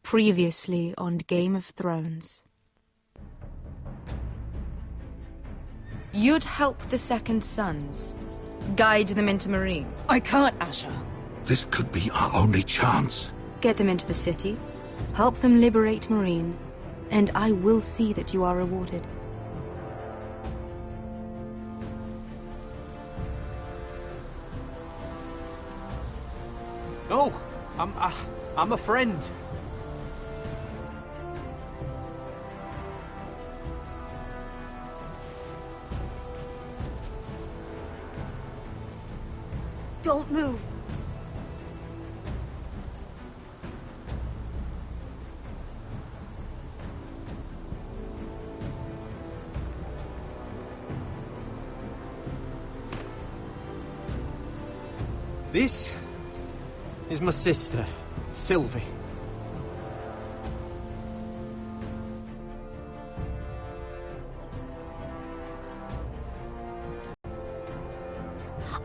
Previously on Game of Thrones. You'd help the Second Sons. Guide them into Marine. I can't, Asher. This could be our only chance. Get them into the city. Help them liberate Marine. And I will see that you are rewarded. No, I'm a friend. Don't move. This is my sister, Sylvie.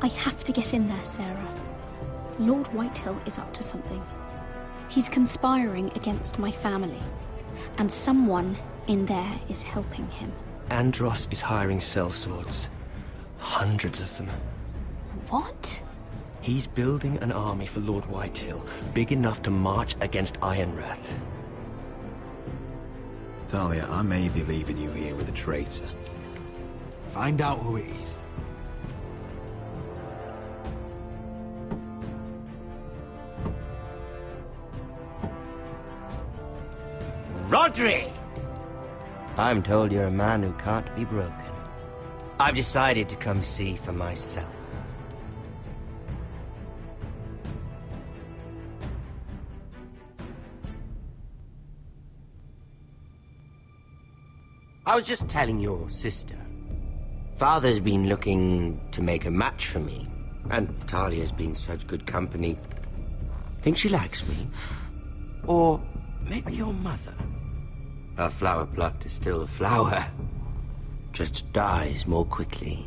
I have to get in there, Sarah. Lord Whitehill is up to something. He's conspiring against my family, and someone in there is helping him. Andros is hiring sellswords. Hundreds of them. What? He's building an army for Lord Whitehill, big enough to march against Ironrath. Talia, I may be leaving you here with a traitor. Find out who it is. Rodri! I'm told you're a man who can't be broken. I've decided to come see for myself. I was just telling your sister. Father's been looking to make a match for me, and Talia's been such good company. Think she likes me? Or maybe your mother? Her flower plucked is still a flower. Just dies more quickly.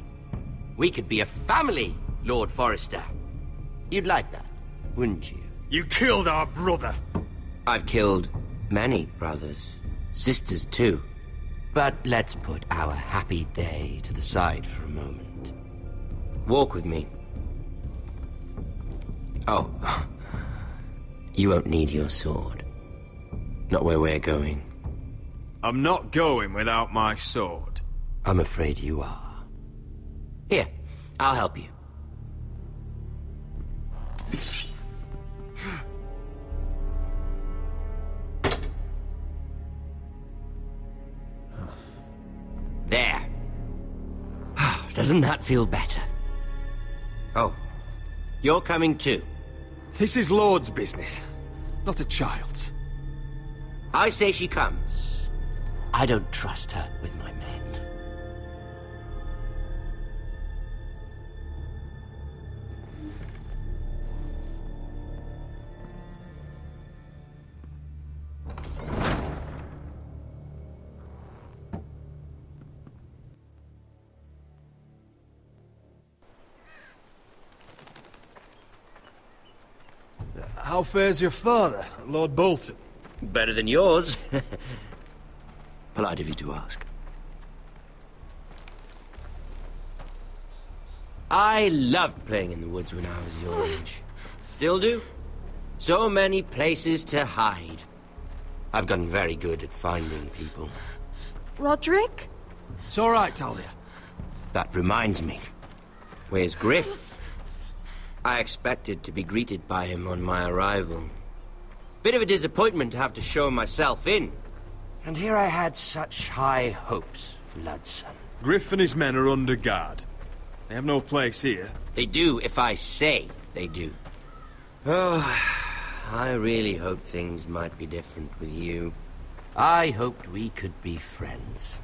We could be a family, Lord Forrester. You'd like that, wouldn't you? You killed our brother. I've killed many brothers. Sisters, too. But let's put our happy day to the side for a moment. Walk with me. Oh. You won't need your sword. Not where we're going. I'm not going without my sword. I'm afraid you are. Here, I'll help you. There. Doesn't that feel better? Oh, you're coming too. This is Lord's business, not a child's. I say she comes. I don't trust her with my men. How fares your father, Lord Bolton? Better than yours. Polite of you to ask. I loved playing in the woods when I was your age. Still do. So many places to hide. I've gotten very good at finding people. Roderick? It's all right, Talia. That reminds me. Where's Griff? I expected to be greeted by him on my arrival. Bit of a disappointment to have to show myself in. And here I had such high hopes for Ludson. Griff and his men are under guard. They have no place here. They do if I say they do. Oh, I really hoped things might be different with you. I hoped we could be friends.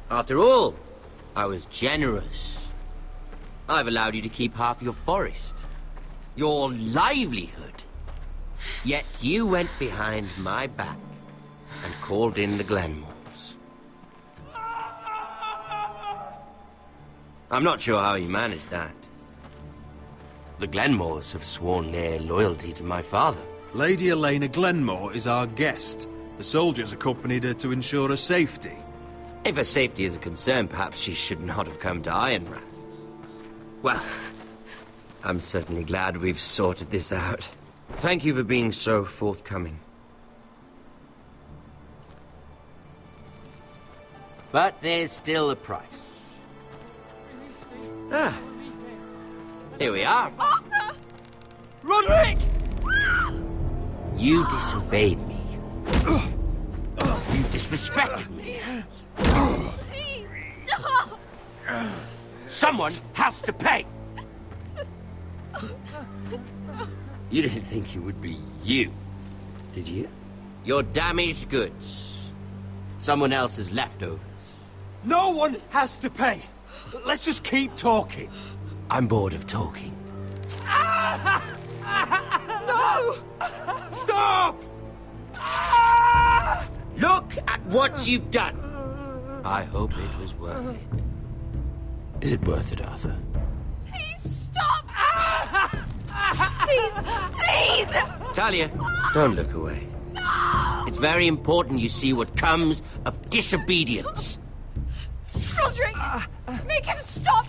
After all, I was generous. I've allowed you to keep half your forest. Your livelihood. Yet you went behind my back and called in the Glenmores. I'm not sure how you managed that. The Glenmores have sworn their loyalty to my father. Lady Elena Glenmore is our guest. The soldiers accompanied her to ensure her safety. If her safety is a concern, perhaps she should not have come to Ironrath. Well, I'm certainly glad we've sorted this out. Thank you for being so forthcoming. But there's still a price. Ah, here we are. Arthur! Roderick! You disobeyed me. You disrespected me. Someone has to pay. You didn't think it would be you, did you? Your damaged goods. Someone else's leftovers. No one has to pay. Let's just keep talking. I'm bored of talking. No! Stop! Look at what you've done. I hope it was worth it. Is it worth it, Arthur? Please stop! Please! Talia, don't look away. No! It's very important you see what comes of disobedience. Roderick! Make him stop!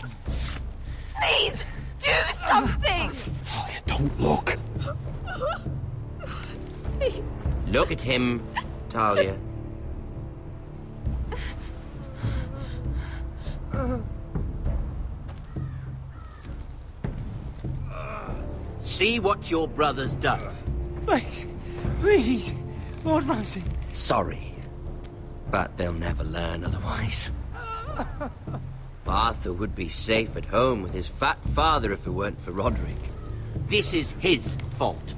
Please! Do something! Talia, don't look. Please. Look at him, Talia. See what your brother's done. Please, Lord Ramsay. Sorry, but they'll never learn otherwise. Arthur would be safe at home with his fat father if it weren't for Roderick. This is his fault.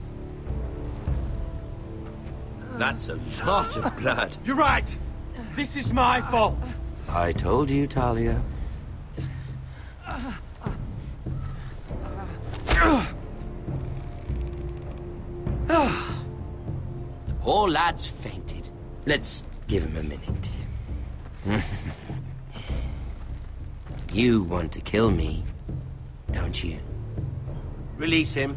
That's a lot of blood. You're right. This is my fault. I told you, Talia. The poor lad's fainted. Let's give him a minute. You want to kill me, don't you? Release him.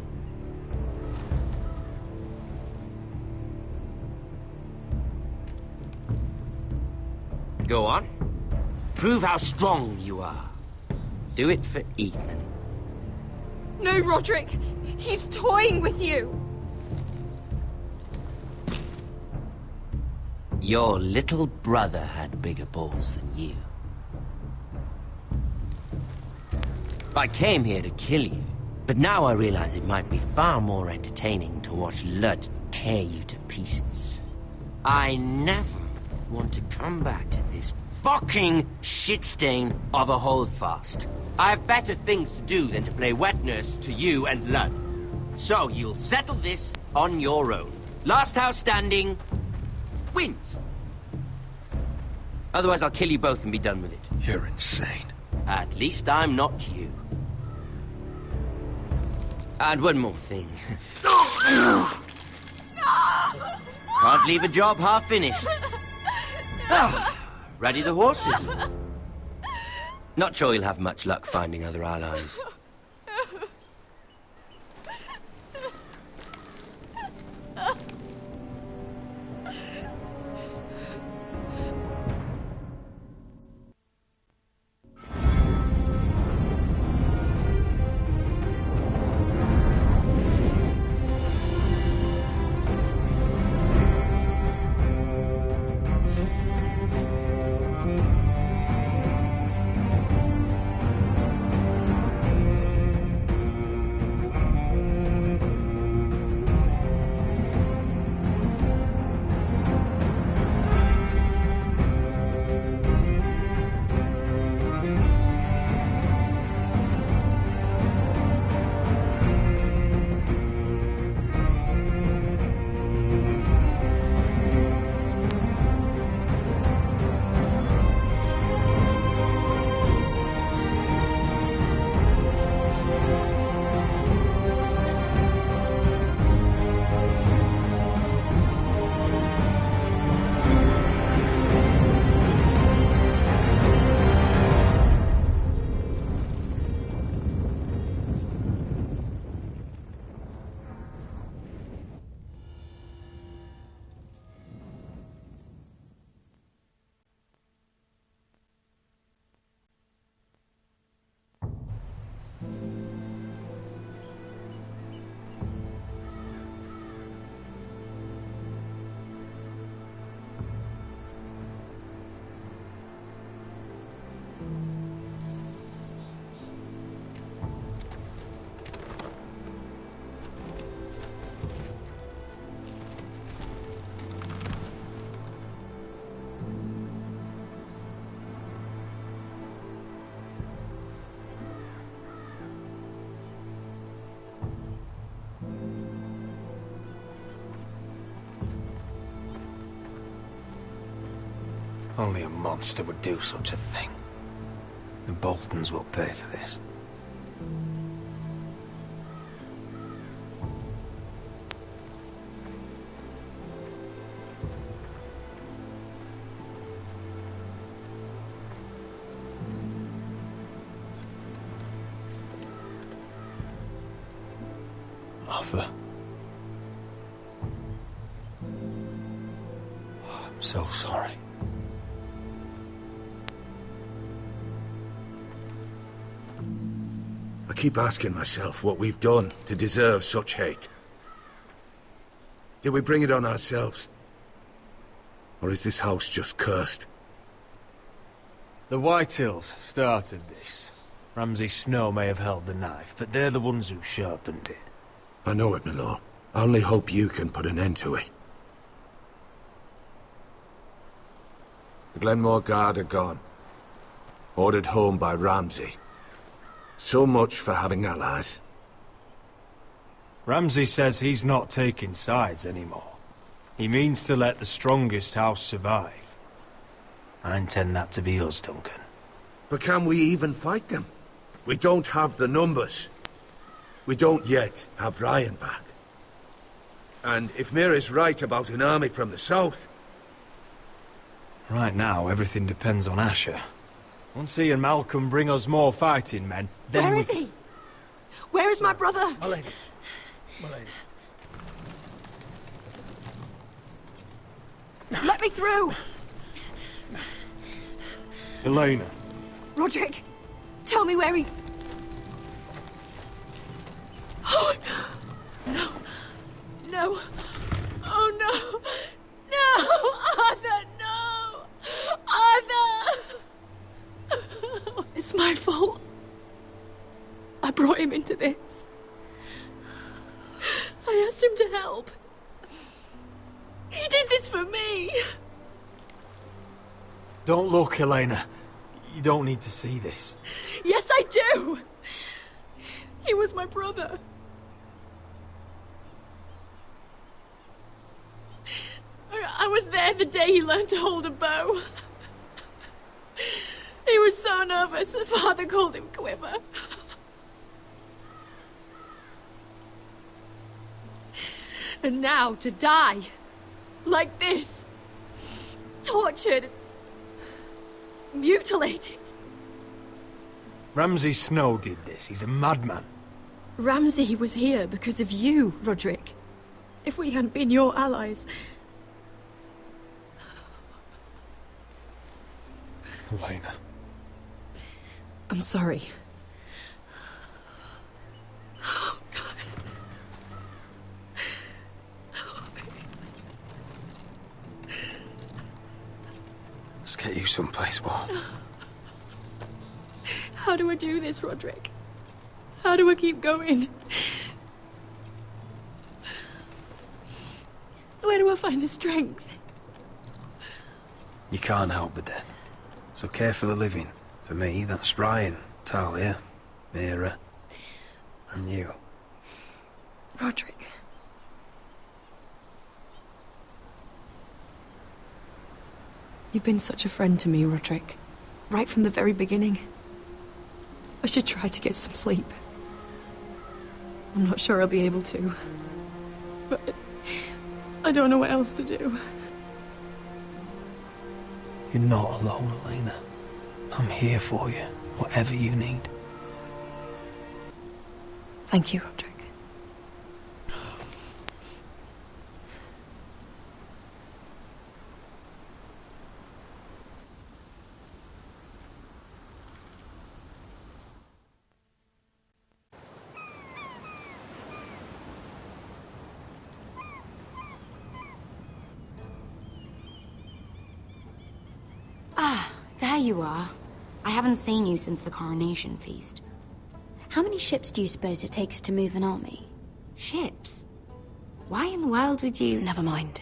Go on. Prove how strong you are. Do it for Ethan. No, Roderick! He's toying with you! Your little brother had bigger balls than you. I came here to kill you, but now I realize it might be far more entertaining to watch Lud tear you to pieces. I never want to come back to this fucking shit stain of a holdfast. I have better things to do than to play wet nurse to you and Lud. So you'll settle this on your own. Last house standing wins. Otherwise I'll kill you both and be done with it. You're insane. At least I'm not you. And one more thing. Can't leave a job half finished. Ready the horses? Not sure you'll have much luck finding other allies. Only a monster would do such a thing. The Boltons will pay for this. Arthur. I'm so sorry. I keep asking myself what we've done to deserve such hate. Did we bring it on ourselves? Or is this house just cursed? The Whitehills started this. Ramsay Snow may have held the knife, but they're the ones who sharpened it. I know it, my lord. I only hope you can put an end to it. The Glenmore Guard are gone. Ordered home by Ramsay. So much for having allies. Ramsay says he's not taking sides anymore. He means to let the strongest house survive. I intend that to be us, Duncan. But can we even fight them? We don't have the numbers. We don't yet have Ryan back. And if Mira's right about an army from the south... Right now, everything depends on Asher. Once he and Malcolm bring us more fighting men, then Where is he? Where is my brother? My lady. My lady. Let me through! Elena. Roderick, tell me where he... Oh, no. No. Oh, no. No! Arthur, no! Arthur! It's my fault. I brought him into this. I asked him to help. He did this for me. Don't look, Elena. You don't need to see this. Yes, I do! He was my brother. I was there the day he learned to hold a bow. He was so nervous, the father called him Quiver. And now to die, like this, tortured, mutilated. Ramsay Snow did this. He's a madman. Ramsay was here because of you, Roderick. If we hadn't been your allies... Elena. I'm sorry. Let's get you someplace warm. How do I do this, Roderick? How do I keep going? Where do I find the strength? You can't help the dead. So care for the living. For me, that's Ryan, Talia, Mira, and you. Roderick. You've been such a friend to me, Roderick. Right from the very beginning. I should try to get some sleep. I'm not sure I'll be able to. But I don't know what else to do. You're not alone, Elena. I'm here for you, whatever you need. Thank you, Roderick. There you are. I haven't seen you since the coronation feast. How many ships do you suppose it takes to move an army? Ships? Why in the world would you... Never mind.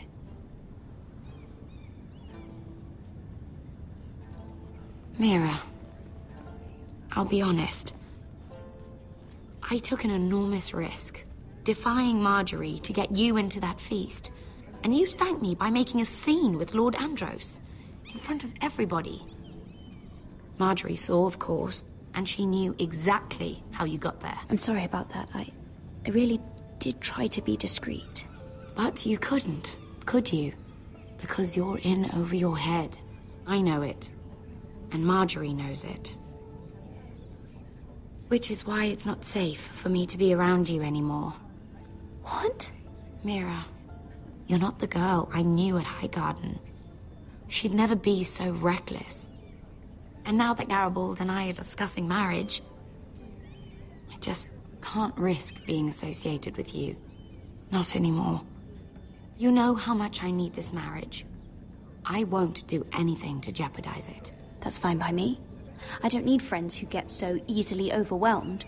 Mira, I'll be honest. I took an enormous risk, defying Marjorie to get you into that feast. And you'd thank me by making a scene with Lord Andros. In front of everybody. Marjorie saw, of course, and she knew exactly how you got there. I'm sorry about that. I really did try to be discreet. But you couldn't, could you? Because you're in over your head. I know it. And Marjorie knows it. Which is why it's not safe for me to be around you anymore. What? Mira, you're not the girl I knew at Highgarden. She'd never be so reckless. And now that Garibald and I are discussing marriage, I just can't risk being associated with you. Not anymore. You know how much I need this marriage. I won't do anything to jeopardize it. That's fine by me. I don't need friends who get so easily overwhelmed.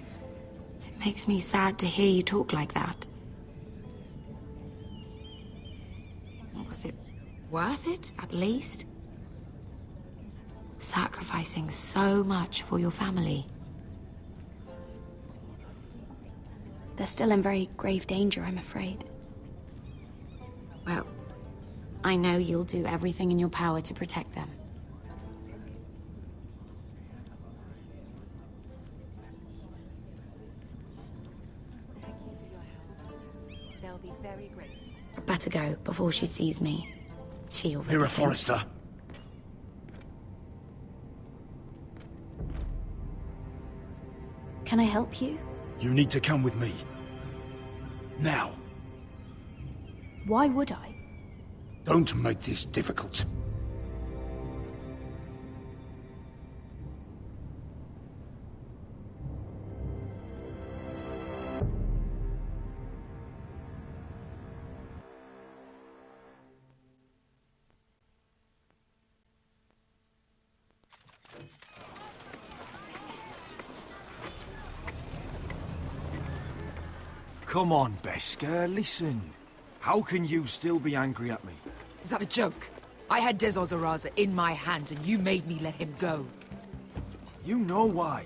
It makes me sad to hear you talk like that. Was it worth it, at least? Sacrificing so much for your family. They're still in very grave danger, I'm afraid. Well, I know you'll do everything in your power to protect them. They'll be very grateful. Better go before she sees me. She already Mira thinks- Forrester. Can I help you? You need to come with me. Now. Why would I? Don't make this difficult. Come on, Beskar, listen. How can you still be angry at me? Is that a joke? I had Des Ozaraza in my hands and you made me let him go. You know why.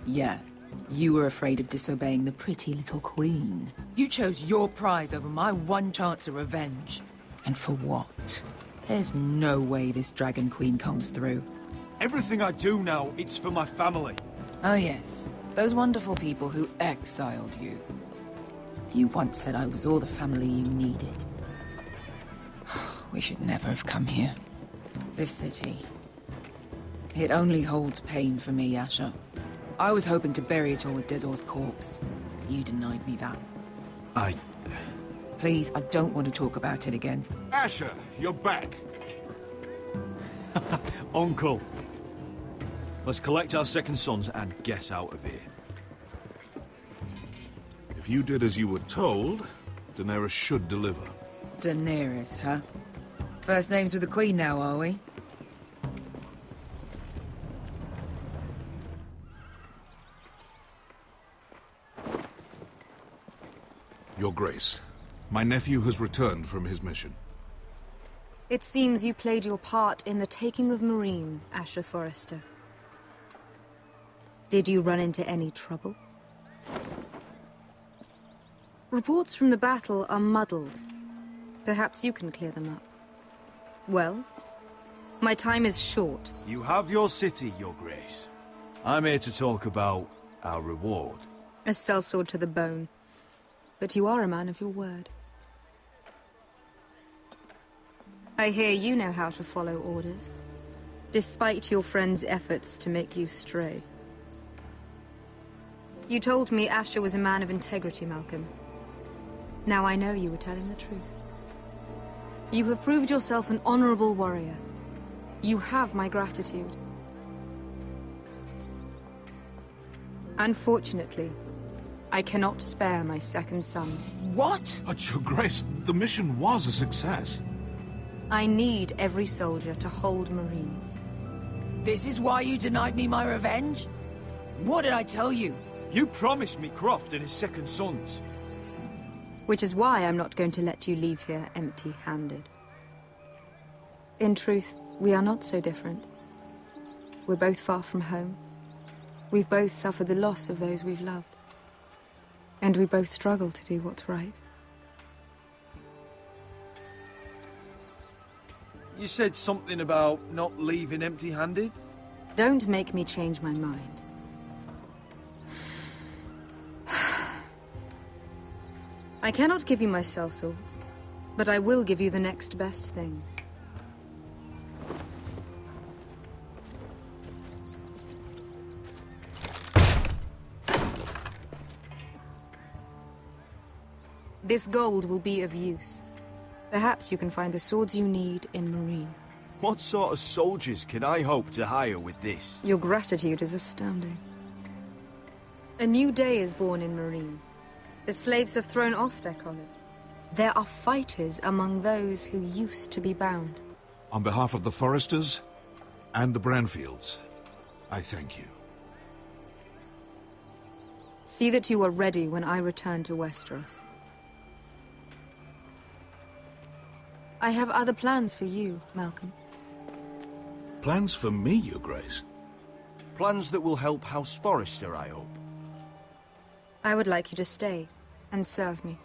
Yeah, you were afraid of disobeying the pretty little queen. You chose your prize over my one chance of revenge. And for what? There's no way this Dragon Queen comes through. Everything I do now, it's for my family. Oh yes, those wonderful people who exiled you. You once said I was all the family you needed. We should never have come here. This city. It only holds pain for me, Asher. I was hoping to bury it all with Dezor's corpse. You denied me that. Please, I don't want to talk about it again. Asher, you're back. Uncle. Let's collect our second sons and get out of here. If you did as you were told, Daenerys should deliver. Daenerys, huh? First names with the Queen now, are we? Your Grace, my nephew has returned from his mission. It seems you played your part in the taking of Marine, Asher Forrester. Did you run into any trouble? Reports from the battle are muddled. Perhaps you can clear them up. Well, my time is short. You have your city, Your Grace. I'm here to talk about our reward. A sellsword to the bone. But you are a man of your word. I hear you know how to follow orders, despite your friend's efforts to make you stray. You told me Asher was a man of integrity, Malcolm. Now I know you were telling the truth. You have proved yourself an honorable warrior. You have my gratitude. Unfortunately, I cannot spare my second sons. What? But, Your Grace, the mission was a success. I need every soldier to hold Marine. This is why you denied me my revenge? What did I tell you? You promised me Croft and his second sons. Which is why I'm not going to let you leave here empty-handed. In truth, we are not so different. We're both far from home. We've both suffered the loss of those we've loved. And we both struggle to do what's right. You said something about not leaving empty-handed? Don't make me change my mind. I cannot give you my sellswords, but I will give you the next best thing. This gold will be of use. Perhaps you can find the swords you need in Marine. What sort of soldiers can I hope to hire with this? Your gratitude is astounding. A new day is born in Marine. The slaves have thrown off their collars. There are fighters among those who used to be bound. On behalf of the Foresters and the Branfields, I thank you. See that you are ready when I return to Westeros. I have other plans for you, Malcolm. Plans for me, Your Grace? Plans that will help House Forrester, I hope. I would like you to stay and serve me.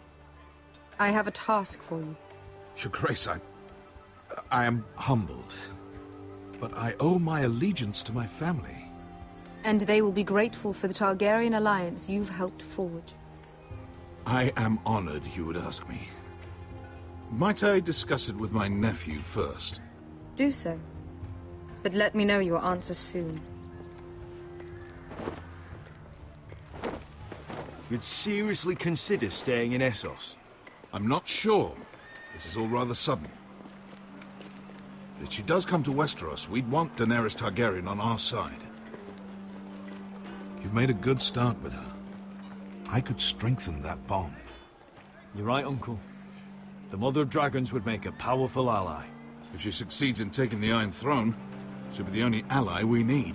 I have a task for you. Your Grace, I am humbled, but I owe my allegiance to my family. And they will be grateful for the Targaryen alliance you've helped forge. I am honored you would ask me. Might I discuss it with my nephew first? Do so. But let me know your answer soon. You'd seriously consider staying in Essos? I'm not sure. This is all rather sudden. If she does come to Westeros, we'd want Daenerys Targaryen on our side. You've made a good start with her. I could strengthen that bond. You're right, Uncle. The Mother of Dragons would make a powerful ally. If she succeeds in taking the Iron Throne, she'll be the only ally we need.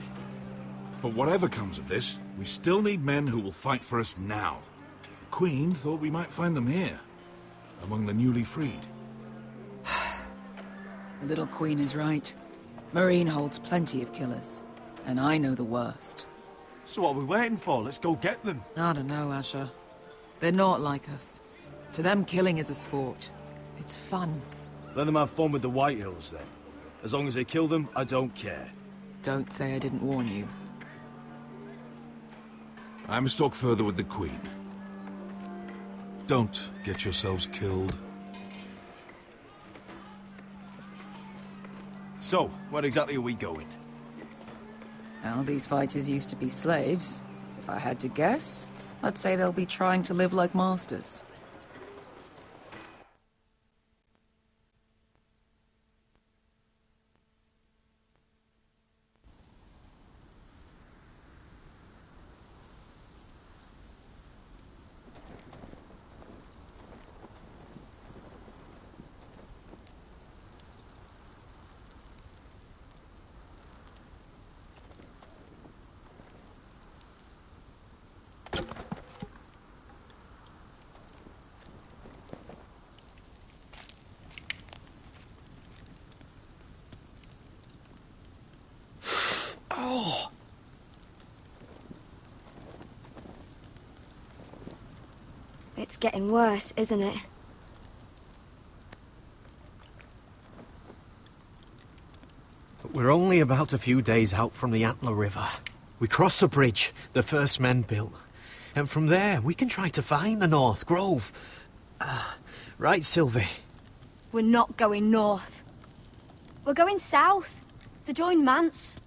But whatever comes of this, we still need men who will fight for us now. The Queen thought we might find them here, among the newly freed. The little Queen is right. Marine holds plenty of killers, and I know the worst. So what are we waiting for? Let's go get them. I don't know, Asher. They're not like us. To them, killing is a sport. It's fun. Let them have fun with the Whitehills, then. As long as they kill them, I don't care. Don't say I didn't warn you. I must talk further with the Queen. Don't get yourselves killed. So, where exactly are we going? Well, these fighters used to be slaves. If I had to guess, I'd say they'll be trying to live like masters. It's getting worse, isn't it? We're only about a few days out from the Antler River. We cross the bridge the first men built. And from there, we can try to find the North Grove. Right, Sylvie? We're not going north. We're going south, to join Mance,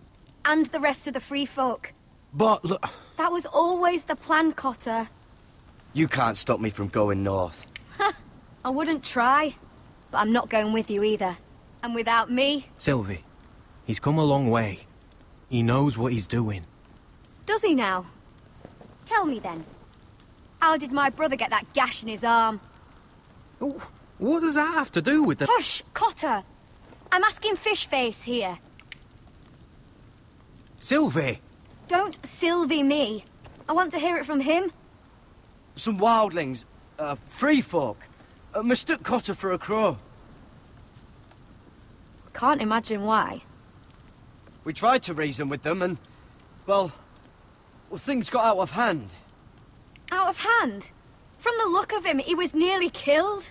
and the rest of the Free Folk. But look... That was always the plan, Cotter. You can't stop me from going north. I wouldn't try, but I'm not going with you either. And without me... Sylvie, he's come a long way. He knows what he's doing. Does he now? Tell me then. How did my brother get that gash in his arm? What does that have to do with the... Hush, Cotter! I'm asking Fishface here. Sylvie! Don't Sylvie me. I want to hear it from him. Some wildlings, free folk, mistook Cotter for a crow. Can't imagine why. We tried to reason with them and, well, things got out of hand. Out of hand? From the look of him, he was nearly killed.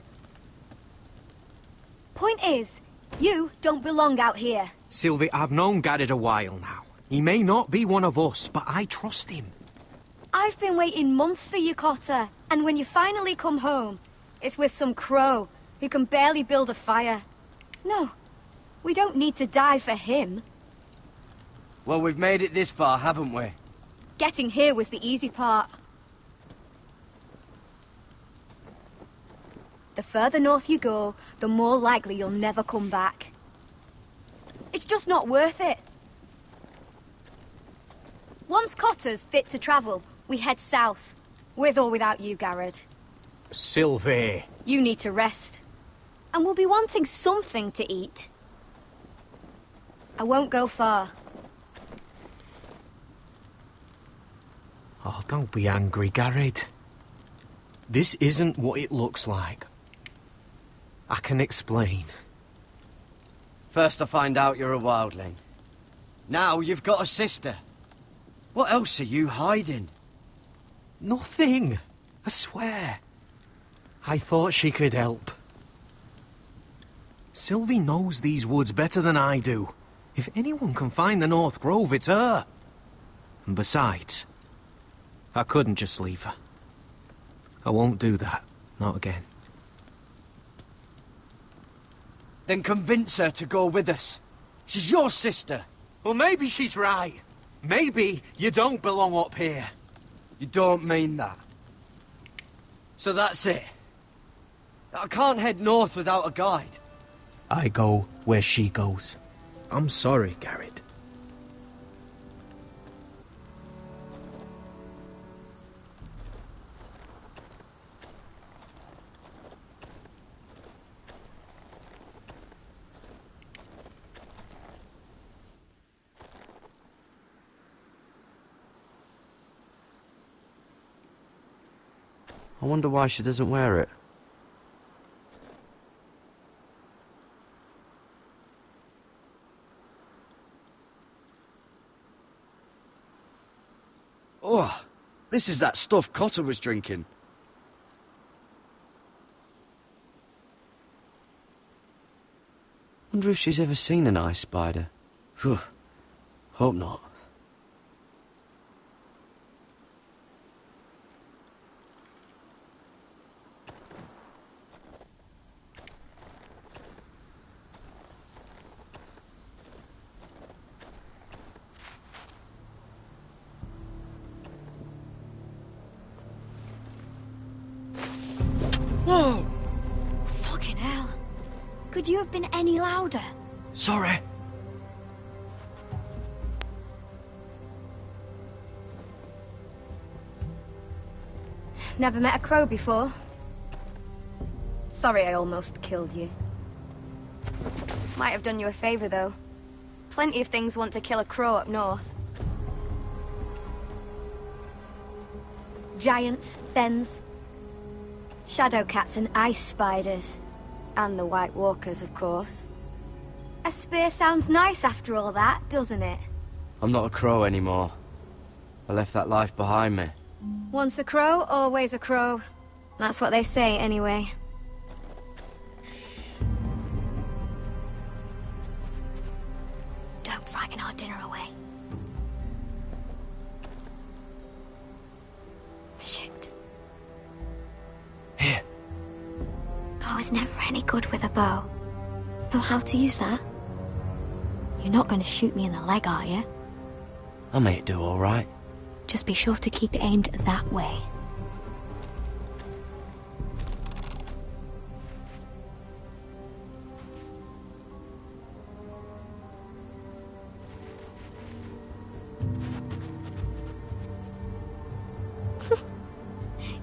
Point is, You don't belong out here. Sylvie, I've known Garrett a while now. He may not be one of us, but I trust him. I've been waiting months for you, Cotter. And when you finally come home, it's with some crow who can barely build a fire. No, we don't need to die for him. Well, we've made it this far, haven't we? Getting here was the easy part. The further north you go, the more likely you'll never come back. It's just not worth it. Once Cotter's fit to travel, we head south. With or without you, Garrett. Sylvie. You need to rest. And we'll be wanting something to eat. I won't go far. Oh, don't be angry, Garrett. This isn't what it looks like. I can explain. First I find out you're a wildling. Now you've got a sister. What else are you hiding? Nothing. I swear. I thought she could help. Sylvie knows these woods better than I do. If anyone can find the North Grove, it's her. And besides, I couldn't just leave her. I won't do that. Not again. Then convince her to go with us. She's your sister. Well, maybe she's right. Maybe you don't belong up here. You don't mean that. So that's it. I can't head north without a guide. I go where she goes. I'm sorry, Garrett. I wonder why she doesn't wear it. Oh, this is that stuff Cotter was drinking. Wonder if she's ever seen an ice spider. Phew. Hope not. Whoa! Fucking hell. Could you have been any louder? Sorry. Never met a crow before. Sorry I almost killed you. Might have done you a favor, though. Plenty of things want to kill a crow up north. Giants, thens, shadow cats and ice spiders. And the White Walkers, of course. A spear sounds nice after all that, doesn't it? I'm not a crow anymore. I left that life behind me. Once a crow, always a crow. That's what they say, anyway. Don't frighten our dinner away. Shit. Here. I was never any good with a bow. Know how to use that? You're not going to shoot me in the leg, are you? I may do all right. Just be sure to keep it aimed that way.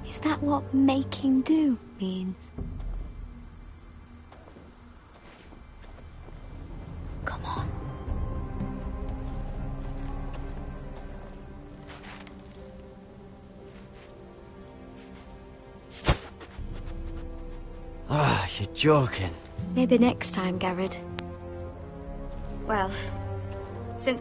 Is that what making do means? Come on. Ah, you're joking. Maybe next time, Garrett. Well, since...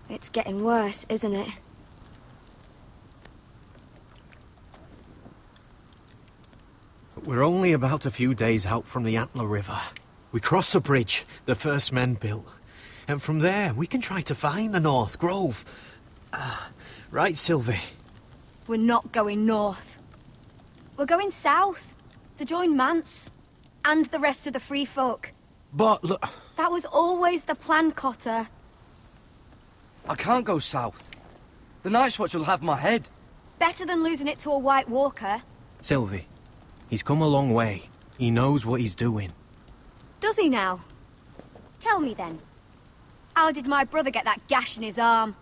It's getting worse, isn't it? We're only about a few days out from the Antler River. We cross a bridge the first men built. And from there, we can try to find the North Grove. Right, Sylvie? We're not going north. We're going south, to join Mance, and the rest of the free folk. But look... That was always the plan, Cotter. I can't go south. The Night's Watch will have my head. Better than losing it to a White Walker. Sylvie, he's come a long way. He knows what he's doing. Does he now? Tell me then. How did my brother get that gash in his arm?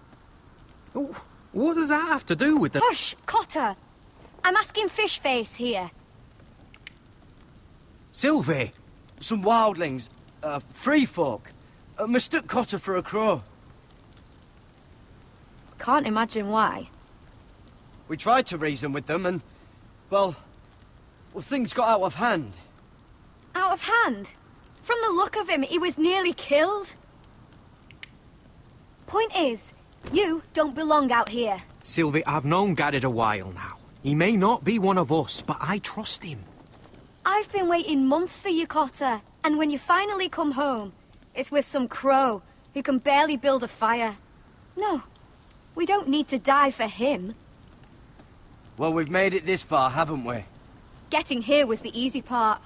What does that have to do with the... Hush, Cotter! I'm asking Fishface here. Sylvie! Some wildlings, free folk, mistook Cotter for a crow. Can't imagine why. We tried to reason with them and, well, things got out of hand. Out of hand? From the look of him, he was nearly killed. Point is, you don't belong out here. Sylvie, I've known Garrett a while now. He may not be one of us, but I trust him. I've been waiting months for you, Cotter. And when you finally come home, it's with some crow who can barely build a fire. No, we don't need to die for him. Well, we've made it this far, haven't we? Getting here was the easy part.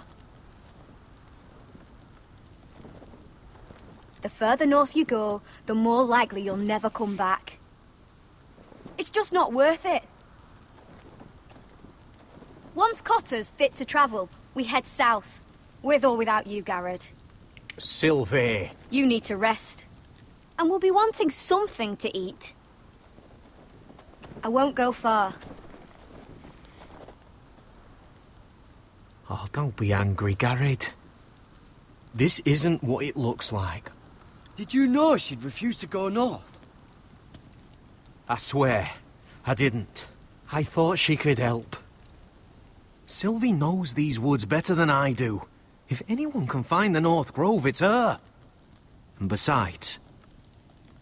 The further north you go, the more likely you'll never come back. It's just not worth it. Once Cotter's fit to travel, we head south. With or without you, Garrett. Sylvie. You need to rest. And we'll be wanting something to eat. I won't go far. Oh, don't be angry, Garrett. This isn't what it looks like. Did you know she'd refuse to go north? I swear, I didn't. I thought she could help. Sylvie knows these woods better than I do. If anyone can find the North Grove, it's her. And besides,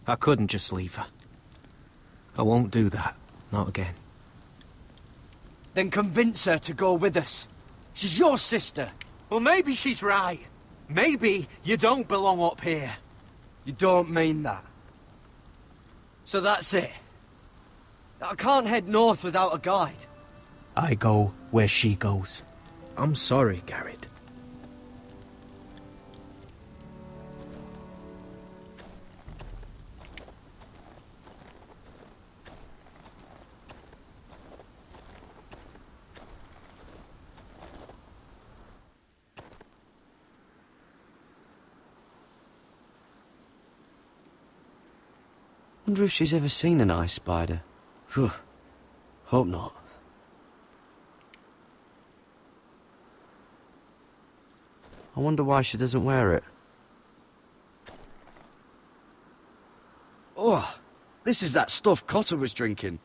I couldn't just leave her. I won't do that. Not again. Then convince her to go with us. She's your sister. Well, maybe she's right. Maybe you don't belong up here. You don't mean that. So that's it. I can't head north without a guide. I go where she goes. I'm sorry, Garrett. Wonder if she's ever seen an ice spider. Phew. Hope not. I wonder why she doesn't wear it. Oh, this is that stuff Cotter was drinking.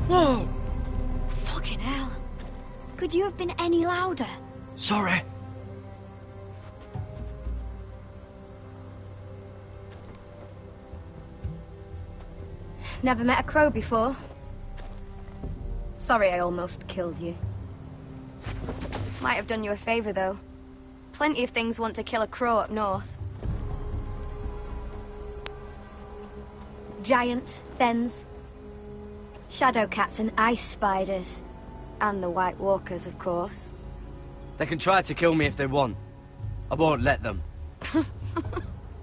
Whoa! Fucking hell. Could you have been any louder? Sorry. Never met a crow before. Sorry I almost killed you. Might have done you a favor, though. Plenty of things want to kill a crow up north. Giants, thens, shadow cats and ice spiders. And the White Walkers, of course. They can try to kill me if they want. I won't let them.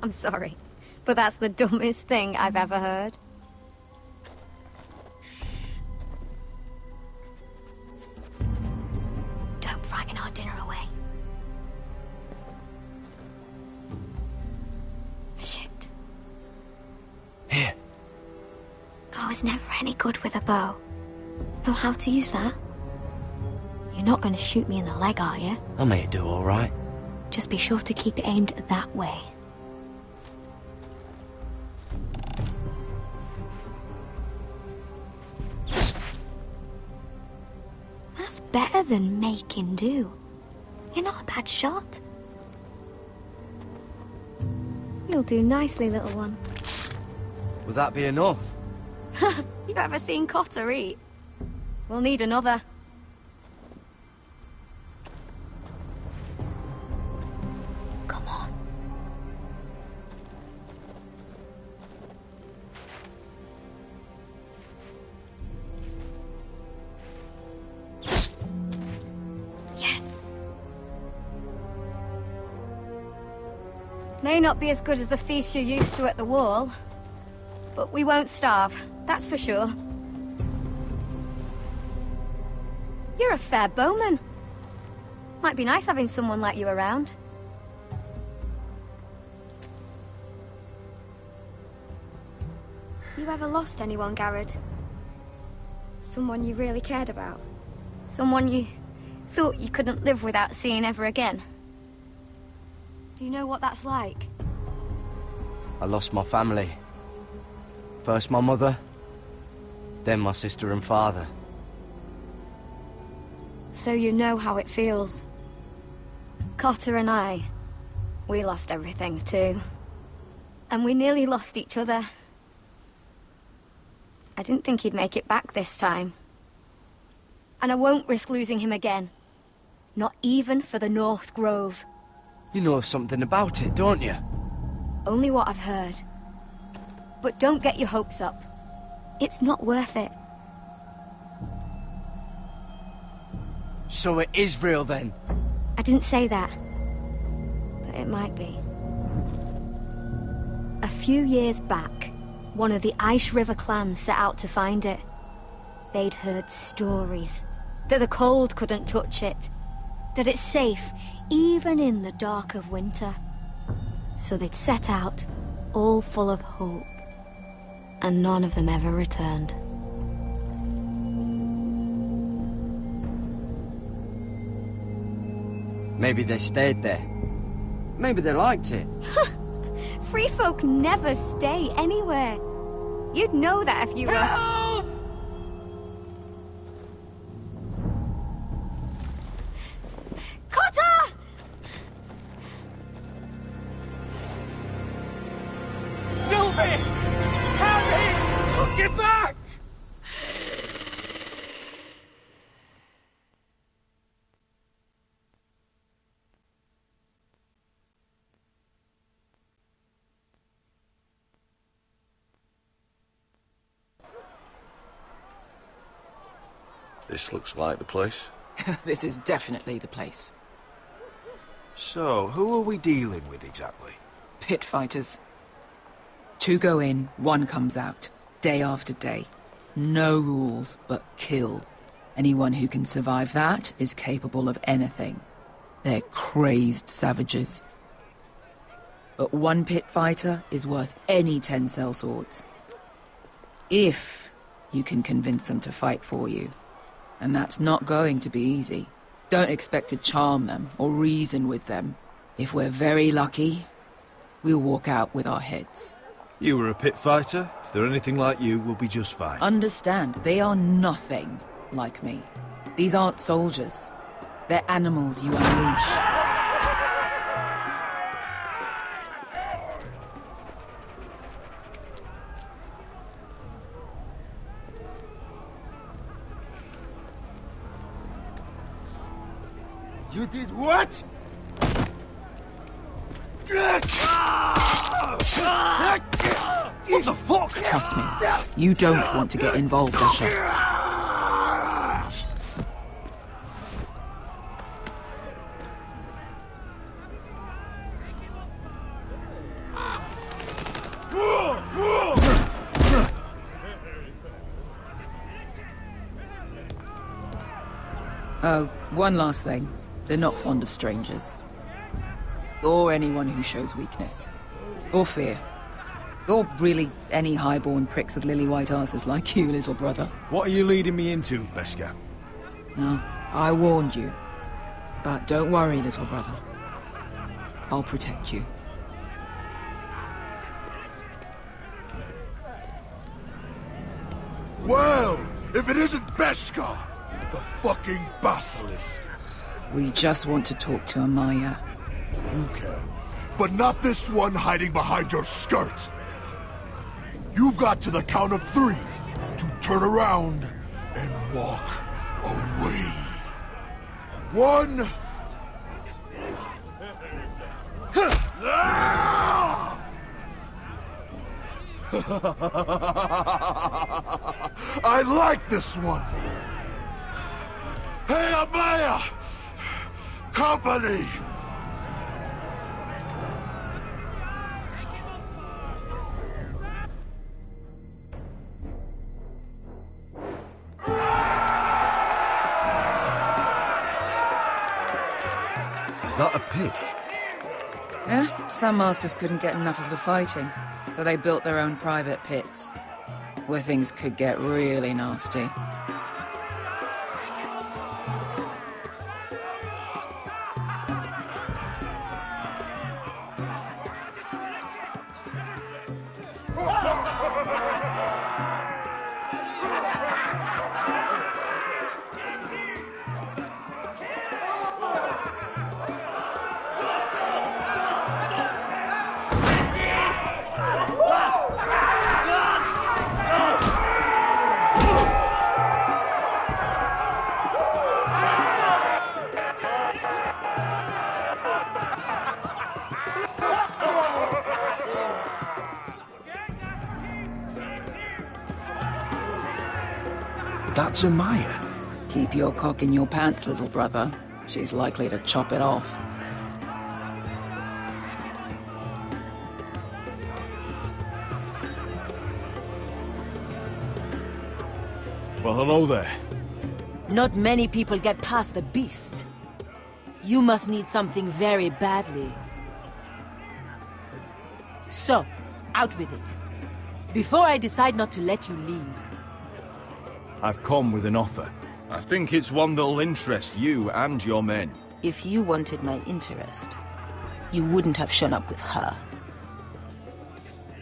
I'm sorry, but that's the dumbest thing I've ever heard. Don't frighten our dinner away. Shit. Here. I was never any good with a bow. Know how to use that? You're not going to shoot me in the leg, are you? I may do all right. Just be sure to keep it aimed that way. That's better than making do. You're not a bad shot. You'll do nicely, little one. Will that be enough? You ever seen Cotter eat? We'll need another. Come on. Yes. May not be as good as the feast you're used to at the wall, but we won't starve, that's for sure. You're a fair bowman. Might be nice having someone like you around. You ever lost anyone, Garrod? Someone you really cared about? Someone you thought you couldn't live without seeing ever again? Do you know what that's like? I lost my family. First my mother, then my sister and father. So you know how it feels. Cotter and I, we lost everything too. And we nearly lost each other. I didn't think he'd make it back this time. And I won't risk losing him again. Not even for the North Grove. You know something about it, don't you? Only what I've heard. But don't get your hopes up. It's not worth it. So it is real then? I didn't say that. But it might be. A few years back, one of the Ice River clans set out to find it. They'd heard stories. That the cold couldn't touch it. That it's safe, even in the dark of winter. So they'd set out, all full of hope. And none of them ever returned. Maybe they stayed there. Maybe they liked it. Free folk never stay anywhere. You'd know that if you were... Cotter! Sylvie! Harry! Get back! This looks like the place. This is definitely the place. So, who are we dealing with exactly? Pit fighters. 2 go in, 1 comes out. Day after day. No rules, but kill. Anyone who can survive that is capable of anything. They're crazed savages. But 1 pit fighter is worth any 10 sellswords. If you can convince them to fight for you. And that's not going to be easy. Don't expect to charm them or reason with them. If we're very lucky, we'll walk out with our heads. You were a pit fighter. If they're anything like you, we'll be just fine. Understand, they are nothing like me. These aren't soldiers. They're animals you unleash. You did what? What the fuck? Trust me, you don't want to get involved, Asher. Oh, one last thing. They're not fond of strangers. Or anyone who shows weakness. Or fear. Or really any highborn pricks with lily-white asses like you, little brother. What are you leading me into, Beskar? No, I warned you. But don't worry, little brother. I'll protect you. Well, if it isn't Beskar! The fucking basilisk. We just want to talk to Amaya. You can, but not this one hiding behind your skirt. You've got to the count of 3 to turn around and walk away. 1. I like this one. Hey, Amaya! Company! Is that a pit? Yeah, some masters couldn't get enough of the fighting, so they built their own private pits, where things could get really nasty. That's Amaya. Keep your cock in your pants, little brother. She's likely to chop it off. Well, hello there. Not many people get past the beast. You must need something very badly. So, out with it. Before I decide not to let you leave. I've come with an offer. I think it's one that'll interest you and your men. If you wanted my interest, you wouldn't have shown up with her.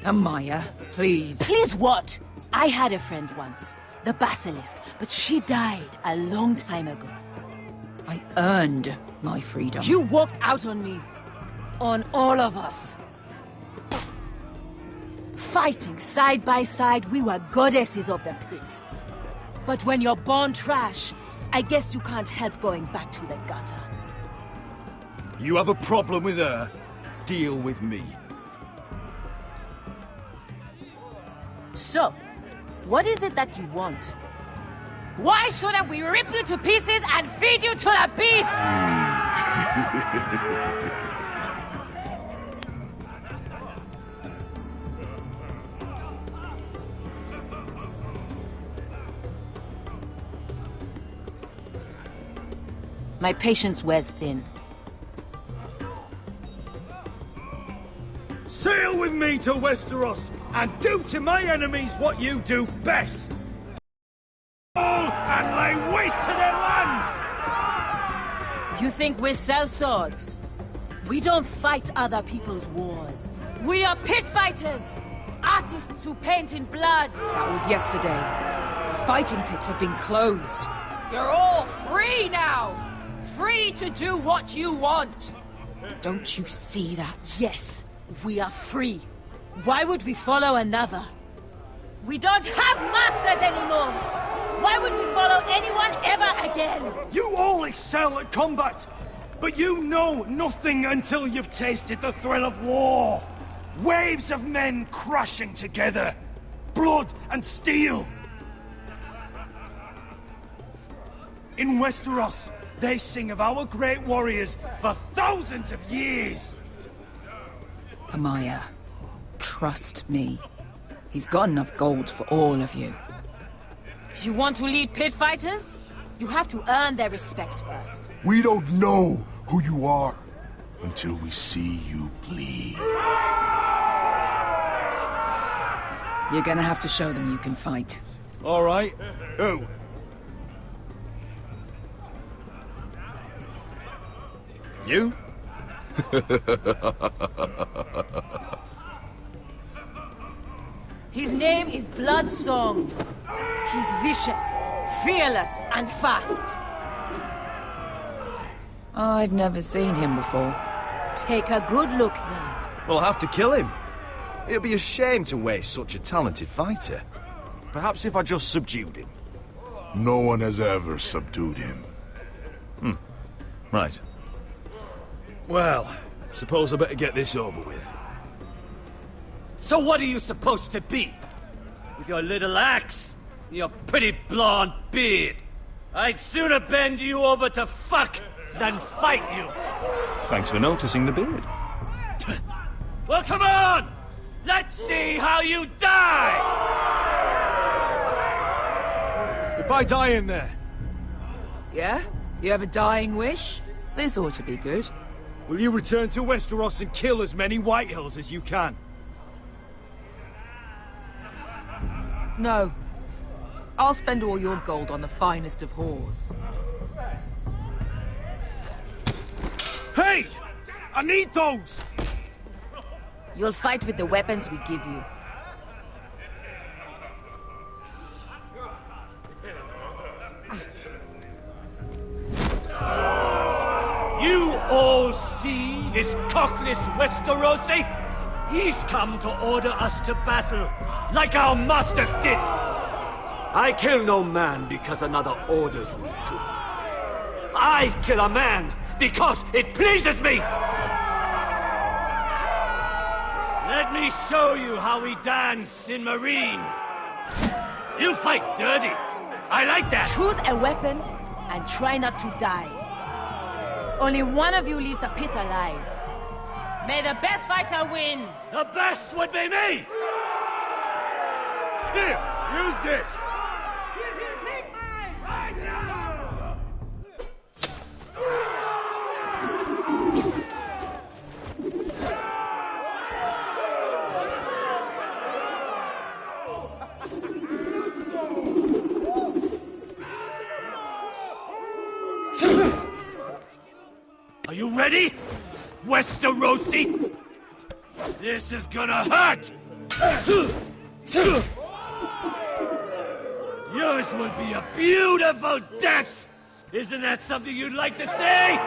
Amaya, please. Please what? I had a friend once, the Basilisk, but she died a long time ago. I earned my freedom. You walked out on me. On all of us. Fighting side by side, we were goddesses of the pits. But when you're born trash, I guess you can't help going back to the gutter. You have a problem with her? Deal with me. So, what is it that you want? Why shouldn't we rip you to pieces and feed you to the beast? My patience wears thin. Sail with me to Westeros and do to my enemies what you do best. All and lay waste to their lands! You think we sell swords? We don't fight other people's wars. We are pit fighters! Artists who paint in blood! That was yesterday. The fighting pits have been closed. You're all free now! Free to do what you want! Don't you see that? Yes, we are free. Why would we follow another? We don't have masters anymore! Why would we follow anyone ever again? You all excel at combat, but you know nothing until you've tasted the thrill of war. Waves of men crashing together. Blood and steel. In Westeros, they sing of our great warriors for thousands of years. Amaya, trust me. He's got enough gold for all of you. You want to lead pit fighters? You have to earn their respect first. We don't know who you are until we see you bleed. You're gonna have to show them you can fight. All right. Who? You? His name is Bloodsong. He's vicious, fearless and fast. I've never seen him before. Take a good look then. We'll have to kill him. It'd be a shame to waste such a talented fighter. Perhaps if I just subdued him. No one has ever subdued him. Right. Well, suppose I better get this over with. So what are you supposed to be? With your little axe? And your pretty blonde beard? I'd sooner bend you over to fuck than fight you. Thanks for noticing the beard. Well, come on! Let's see how you die! If I die in there... Yeah? You have a dying wish? This ought to be good. Will you return to Westeros and kill as many Whitehills as you can? No. I'll spend all your gold on the finest of whores. Hey! I need those! You'll fight with the weapons we give you. You all see this cockless Westerosi? He's come to order us to battle, like our masters did. I kill no man because another orders me to. I kill a man because it pleases me! Let me show you how we dance in Marine. You fight dirty. I like that. Choose a weapon and try not to die. Only one of you leaves the pit alive. May the best fighter win. The best would be me! Here, use this. Are you ready, Westerosi? This is gonna hurt! Yours will be a beautiful death! Isn't that something you'd like to say?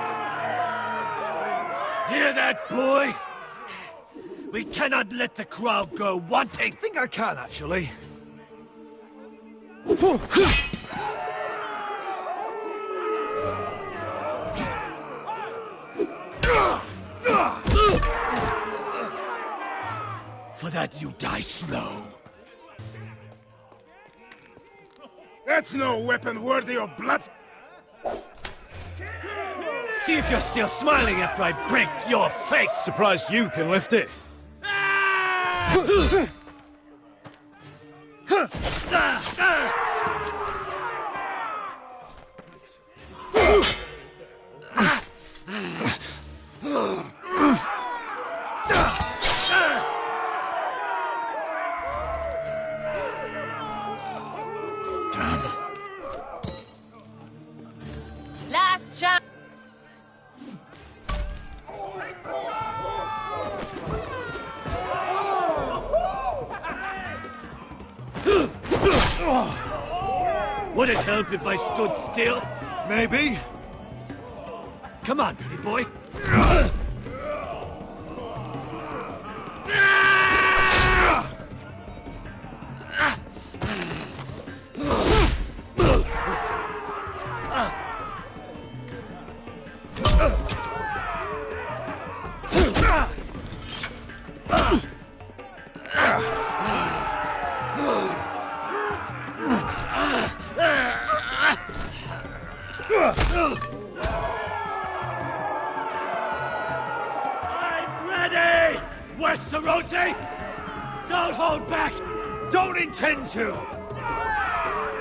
Hear that, boy? We cannot let the crowd go wanting! I think I can, actually. For that you die slow. That's no weapon worthy of blood. See if you're still smiling after I break your face! Surprised you can lift it. Last chance. Would it help if I stood still? Maybe. Come on, pretty boy. I'm ready, Westerosi! Don't hold back! Don't intend to!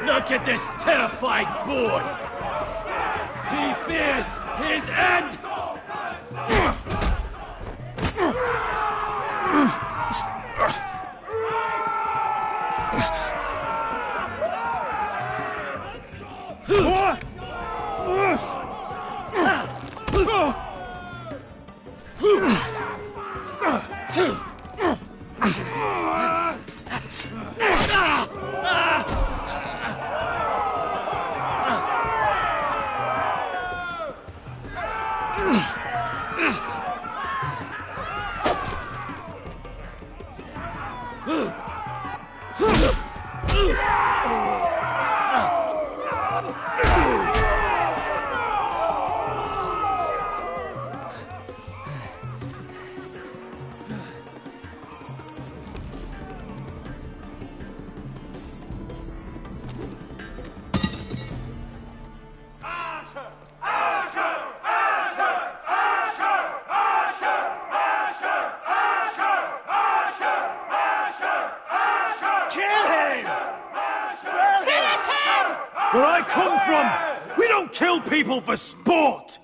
Look at this terrified boy! He fears his end! Where I come from, we don't kill people for sport!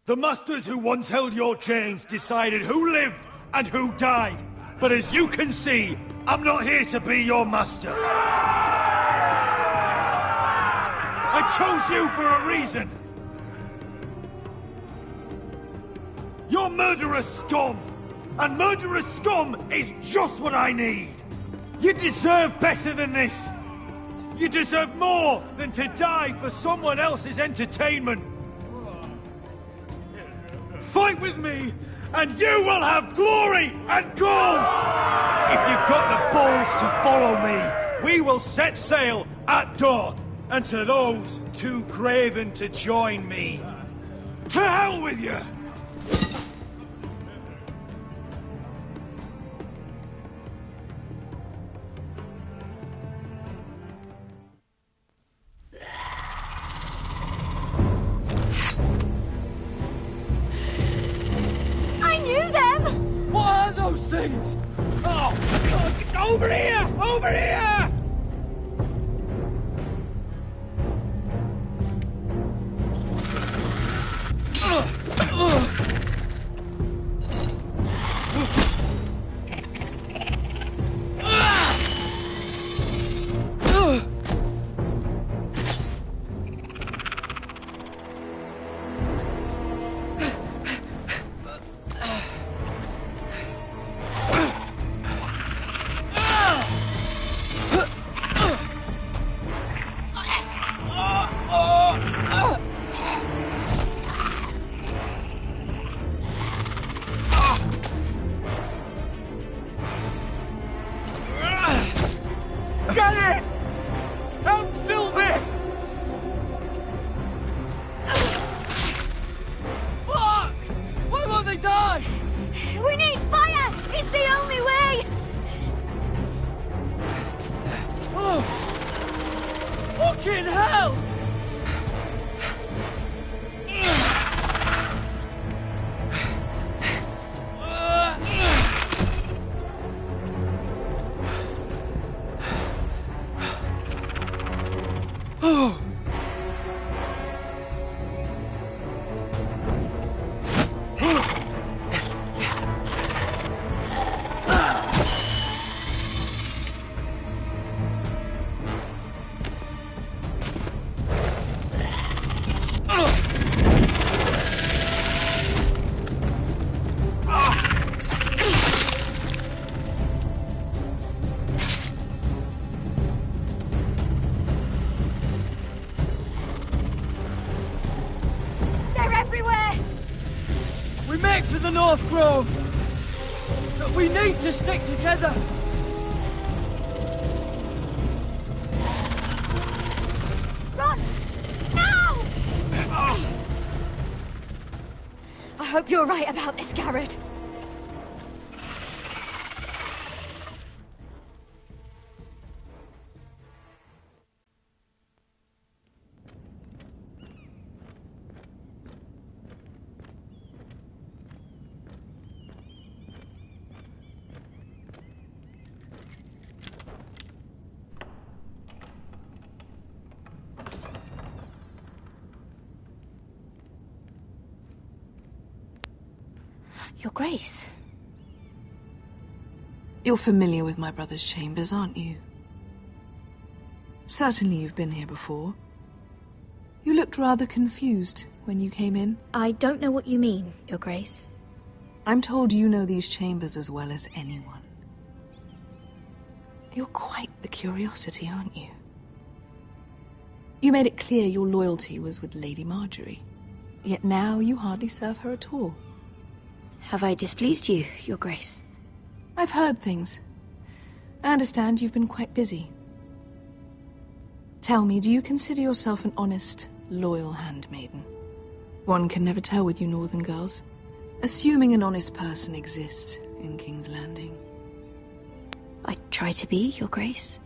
The masters who once held your chains decided who lived and who died. But as you can see, I'm not here to be your master. I chose you for a reason. You're murderous scum. And murderous scum is just what I need. You deserve better than this. You deserve more than to die for someone else's entertainment. Fight with me, and you will have glory and gold! If you've got the balls to follow me, we will set sail at dawn. And to those too craven to join me, to hell with you! Things! Oh, God, over here! Over here! Fucking hell! North Grove! But we need to stick together! Run! Now! I hope you're right about this, Garrett. Your Grace. You're familiar with my brother's chambers, aren't you? Certainly you've been here before. You looked rather confused when you came in. I don't know what you mean, Your Grace. I'm told you know these chambers as well as anyone. You're quite the curiosity, aren't you? You made it clear your loyalty was with Lady Marjorie. Yet now you hardly serve her at all. Have I displeased you, Your Grace? I've heard things. I understand you've been quite busy. Tell me, do you consider yourself an honest, loyal handmaiden? One can never tell with you northern girls. Assuming an honest person exists in King's Landing. I try to be, Your Grace.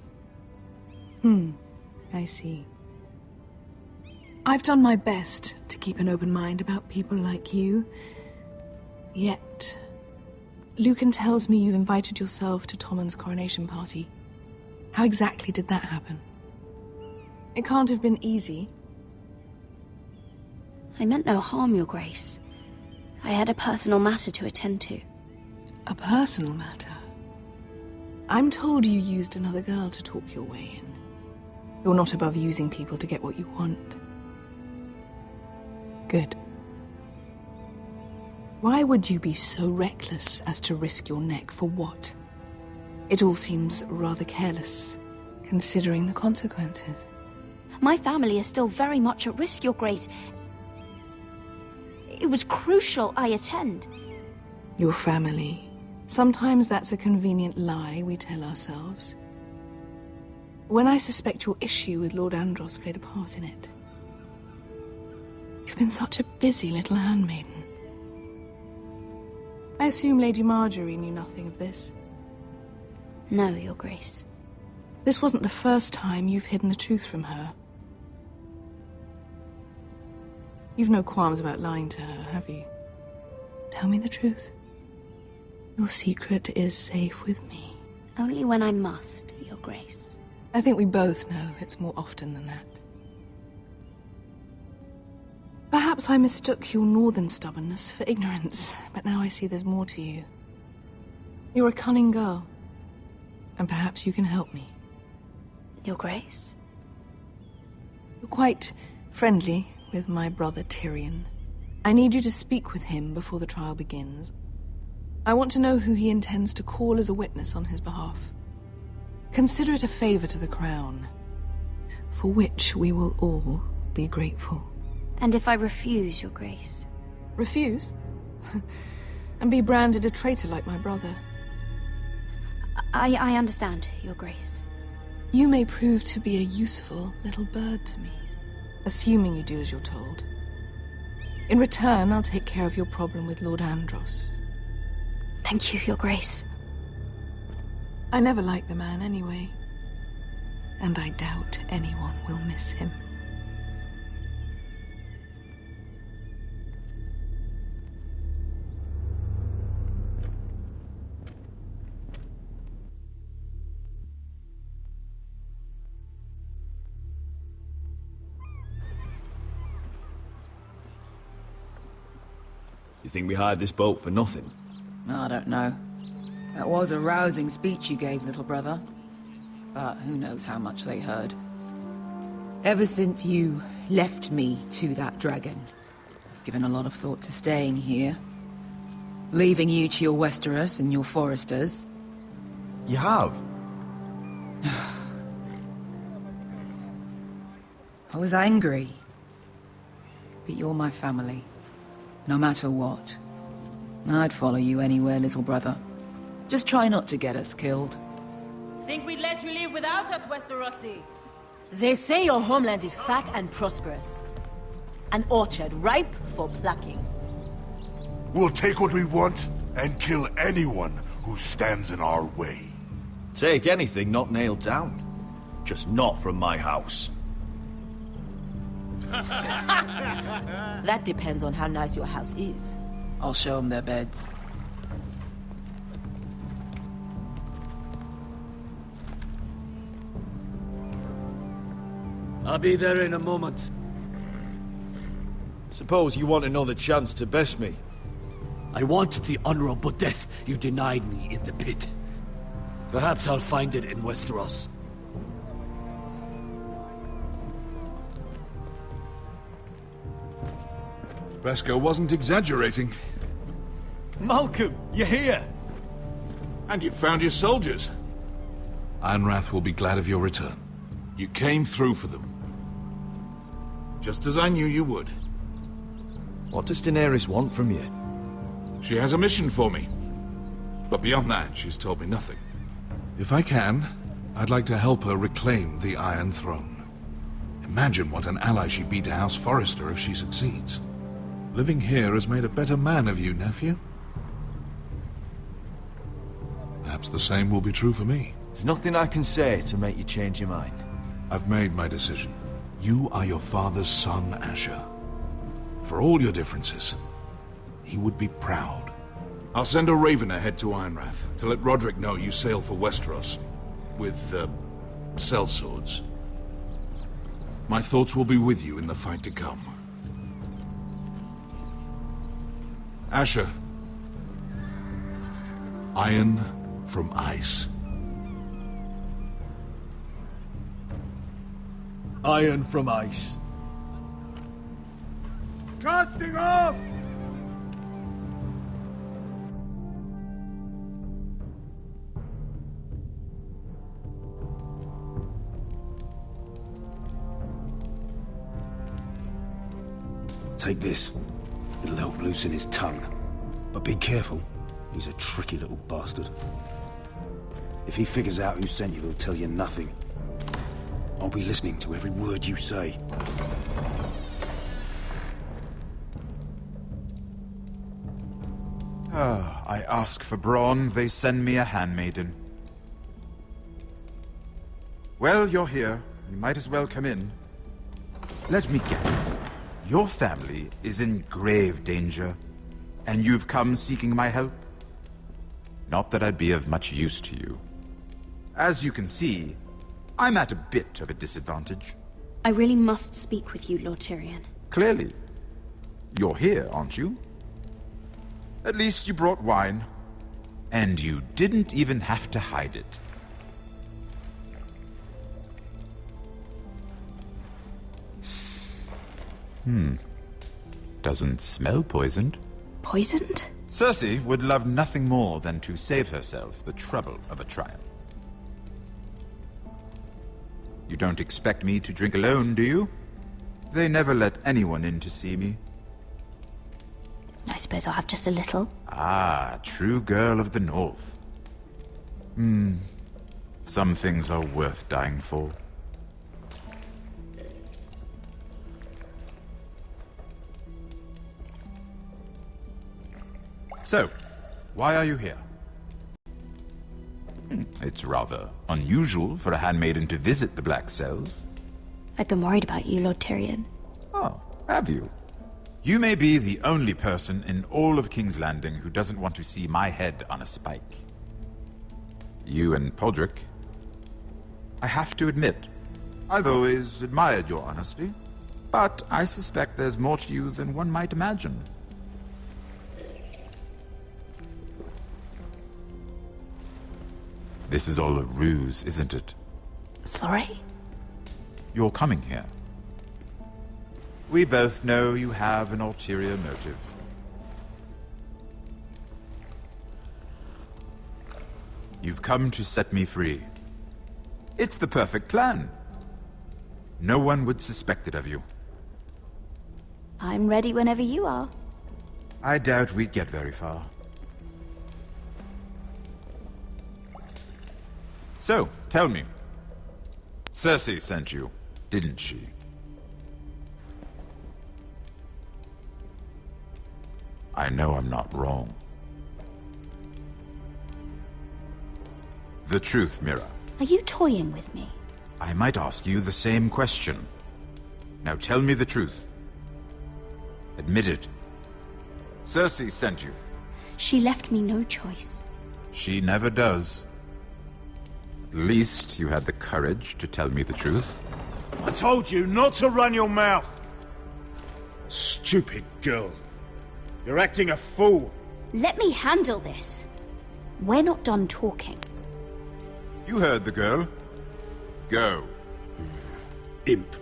I see. I've done my best to keep an open mind about people like you. Yet, Lucan tells me you've invited yourself to Tommen's coronation party. How exactly did that happen? It can't have been easy. I meant no harm, Your Grace. I had a personal matter to attend to. A personal matter? I'm told you used another girl to talk your way in. You're not above using people to get what you want. Good. Why would you be so reckless as to risk your neck for what? It all seems rather careless, considering the consequences. My family is still very much at risk, Your Grace. It was crucial I attend. Your family. Sometimes that's a convenient lie we tell ourselves. When I suspect your issue with Lord Andros played a part in it. You've been such a busy little handmaiden. I assume Lady Marjorie knew nothing of this. No, Your Grace. This wasn't the first time you've hidden the truth from her. You've no qualms about lying to her, have you? Tell me the truth. Your secret is safe with me. Only when I must, Your Grace. I think we both know it's more often than that. Perhaps I mistook your northern stubbornness for ignorance, but now I see there's more to you. You're a cunning girl, and perhaps you can help me. Your Grace? You're quite friendly with my brother Tyrion. I need you to speak with him before the trial begins. I want to know who he intends to call as a witness on his behalf. Consider it a favor to the crown, for which we will all be grateful. And if I refuse, Your Grace? Refuse? And be branded a traitor like my brother? I understand, Your Grace. You may prove to be a useful little bird to me, assuming you do as you're told. In return, I'll take care of your problem with Lord Andros. Thank you, Your Grace. I never liked the man anyway, and I doubt anyone will miss him. You think we hired this boat for nothing? I don't know. That was a rousing speech you gave, little brother. But who knows how much they heard. Ever since you left me to that dragon, I've given a lot of thought to staying here. Leaving you to your Westeros and your Foresters. You have? I was angry. But you're my family. No matter what. I'd follow you anywhere, little brother. Just try not to get us killed. Think we'd let you leave without us, Westerosi? They say your homeland is fat and prosperous. An orchard ripe for plucking. We'll take what we want and kill anyone who stands in our way. Take anything not nailed down. Just not from my house. That depends on how nice your house is. I'll show them their beds. I'll be there in a moment. Suppose you want another chance to best me. I wanted the honorable death you denied me in the pit. Perhaps I'll find it in Westeros. Bresco wasn't exaggerating. Malcolm, you're here! And you found your soldiers. Ironrath will be glad of your return. You came through for them. Just as I knew you would. What does Daenerys want from you? She has a mission for me. But beyond that, she's told me nothing. If I can, I'd like to help her reclaim the Iron Throne. Imagine what an ally she'd be to House Forrester if she succeeds. Living here has made a better man of you, nephew. Perhaps the same will be true for me. There's nothing I can say to make you change your mind. I've made my decision. You are your father's son, Asher. For all your differences, he would be proud. I'll send a raven ahead to Ironrath to let Roderick know you sail for Westeros with, sellswords. My thoughts will be with you in the fight to come. Asher. Iron from ice. Iron from ice. Casting off! Take this. It'll help loosen his tongue. But be careful. He's a tricky little bastard. If he figures out who sent you, he'll tell you nothing. I'll be listening to every word you say. I ask for brawn, they send me a handmaiden. Well, you're here. You might as well come in. Let me guess. Your family is in grave danger, and you've come seeking my help? Not that I'd be of much use to you. As you can see, I'm at a bit of a disadvantage. I really must speak with you, Lord Tyrion. Clearly. You're here, aren't you? At least you brought wine. And you didn't even have to hide it. Doesn't smell poisoned. Poisoned? Cersei would love nothing more than to save herself the trouble of a trial. You don't expect me to drink alone, do you? They never let anyone in to see me. I suppose I'll have just a little. Ah, true girl of the North. Some things are worth dying for. So, why are you here? It's rather unusual for a handmaiden to visit the Black Cells. I've been worried about you, Lord Tyrion. Oh, have you? You may be the only person in all of King's Landing who doesn't want to see my head on a spike. You and Podrick. I have to admit, I've always admired your honesty, but I suspect there's more to you than one might imagine. This is all a ruse, isn't it? Sorry? You're coming here. We both know you have an ulterior motive. You've come to set me free. It's the perfect plan. No one would suspect it of you. I'm ready whenever you are. I doubt we'd get very far. So, tell me. Cersei sent you, didn't she? I know I'm not wrong. The truth, Mira. Are you toying with me? I might ask you the same question. Now tell me the truth. Admit it. Cersei sent you. She left me no choice. She never does. At least you had the courage to tell me the truth. I told you not to run your mouth. Stupid girl. You're acting a fool. Let me handle this. We're not done talking. You heard the girl. Go. Imp.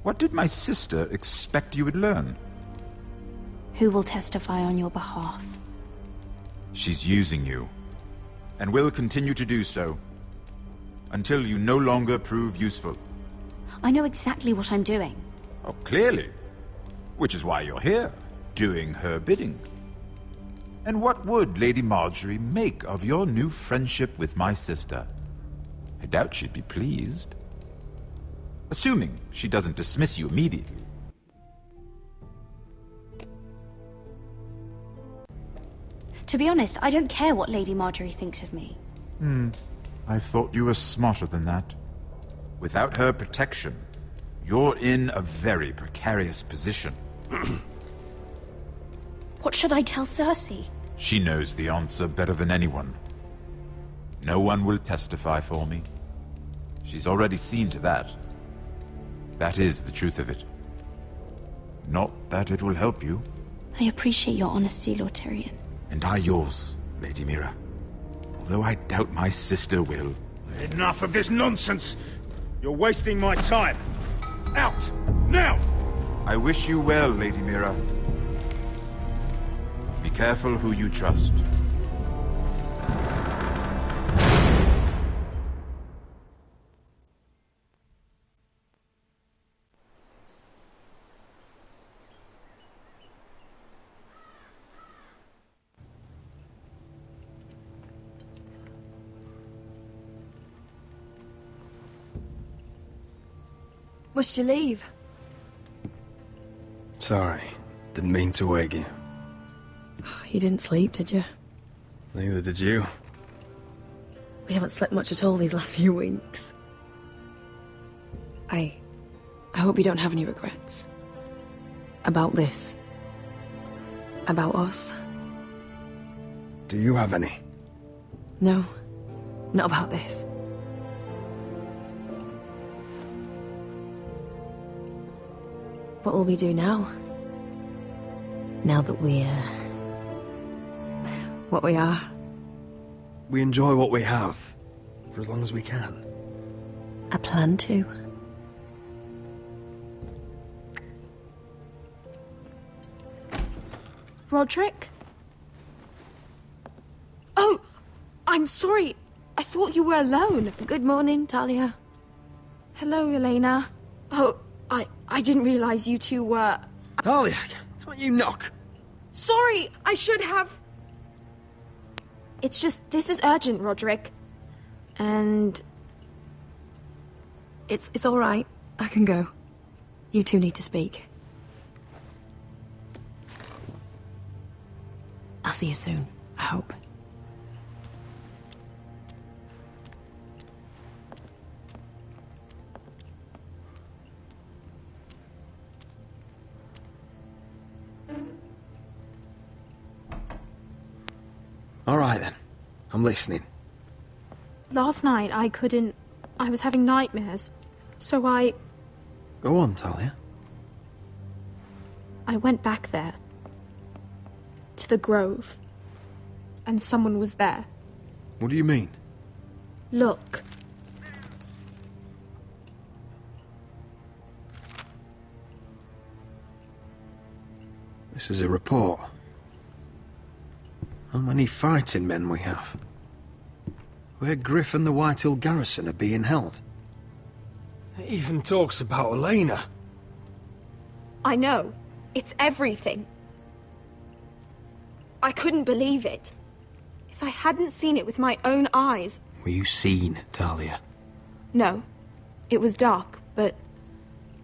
What did my sister expect you would learn? Who will testify on your behalf? She's using you, and will continue to do so, until you no longer prove useful. I know exactly what I'm doing. Oh, clearly. Which is why you're here, doing her bidding. And what would Lady Marjorie make of your new friendship with my sister? I doubt she'd be pleased. Assuming she doesn't dismiss you immediately. To be honest, I don't care what Lady Marjorie thinks of me. I thought you were smarter than that. Without her protection, you're in a very precarious position. What should I tell Cersei? She knows the answer better than anyone. No one will testify for me. She's already seen to that. That is the truth of it. Not that it will help you. I appreciate your honesty, Lord Tyrion. And I yours, Lady Mira. Although I doubt my sister will. Enough of this nonsense! You're wasting my time! Out! Now! I wish you well, Lady Mira. Be careful who you trust. Must you leave? Sorry. Didn't mean to wake you. You didn't sleep, did you? Neither did you. We haven't slept much at all these last few weeks. I hope you don't have any regrets. About this. About us. Do you have any? No. Not about this. What will we do now? Now that we're... what we are? We enjoy what we have, for as long as we can. I plan to. Roderick? Oh! I'm sorry. I thought you were alone. Good morning, Talia. Hello, Elena. Oh, I didn't realize you two were... Talia, can't you knock? Sorry, I should have... It's just, this is urgent, Roderick. And... It's all right. I can go. You two need to speak. I'll see you soon, I hope. All right, then. I'm listening. Last night, I was having nightmares. So I Go on, Talia. went back there. To the grove. And someone was there. What do you mean? Look. This is a report. How many fighting men we have? Where Griff and the Whitehill garrison are being held. It even talks about Elena. I know. It's everything. I couldn't believe it. If I hadn't seen it with my own eyes... Were you seen, Talia? No. It was dark, but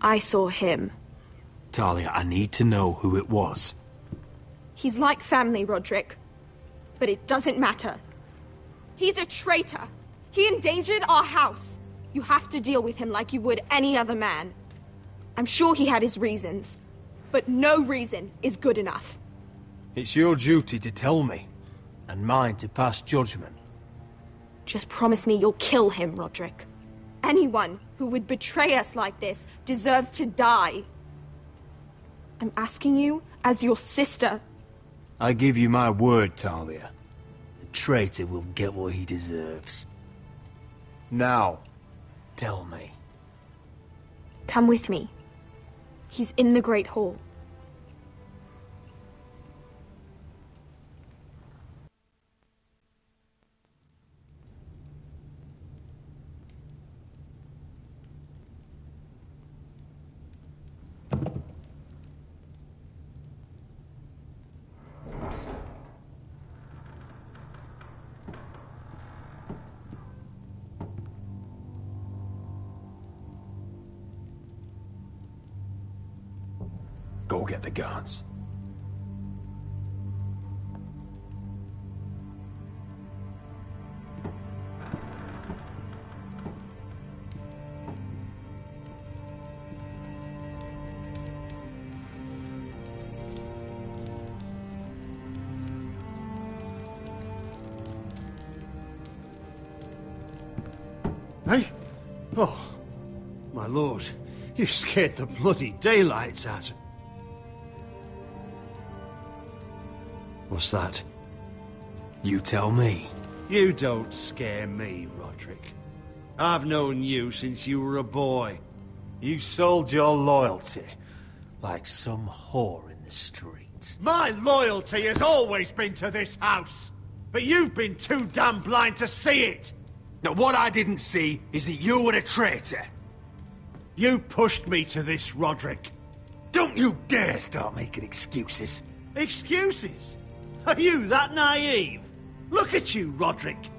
I saw him. Talia, I need to know who it was. He's like family, Roderick. But it doesn't matter. He's a traitor. He endangered our house. You have to deal with him like you would any other man. I'm sure he had his reasons. But no reason is good enough. It's your duty to tell me, and mine to pass judgment. Just promise me you'll kill him, Roderick. Anyone who would betray us like this deserves to die. I'm asking you as your sister. I give you my word, Talia. The traitor will get what he deserves. Now, tell me. Come with me. He's in the Great Hall. Go get the guards. Eh? Oh, my lord, you scared the bloody daylights out. What's that? You tell me. You don't scare me, Roderick. I've known you since you were a boy. You sold your loyalty like some whore in the street. My loyalty has always been to this house, but you've been too damn blind to see it. Now, what I didn't see is that you were a traitor. You pushed me to this, Roderick. Don't you dare start making excuses. Excuses? Are you that naive? Look at you, Roderick.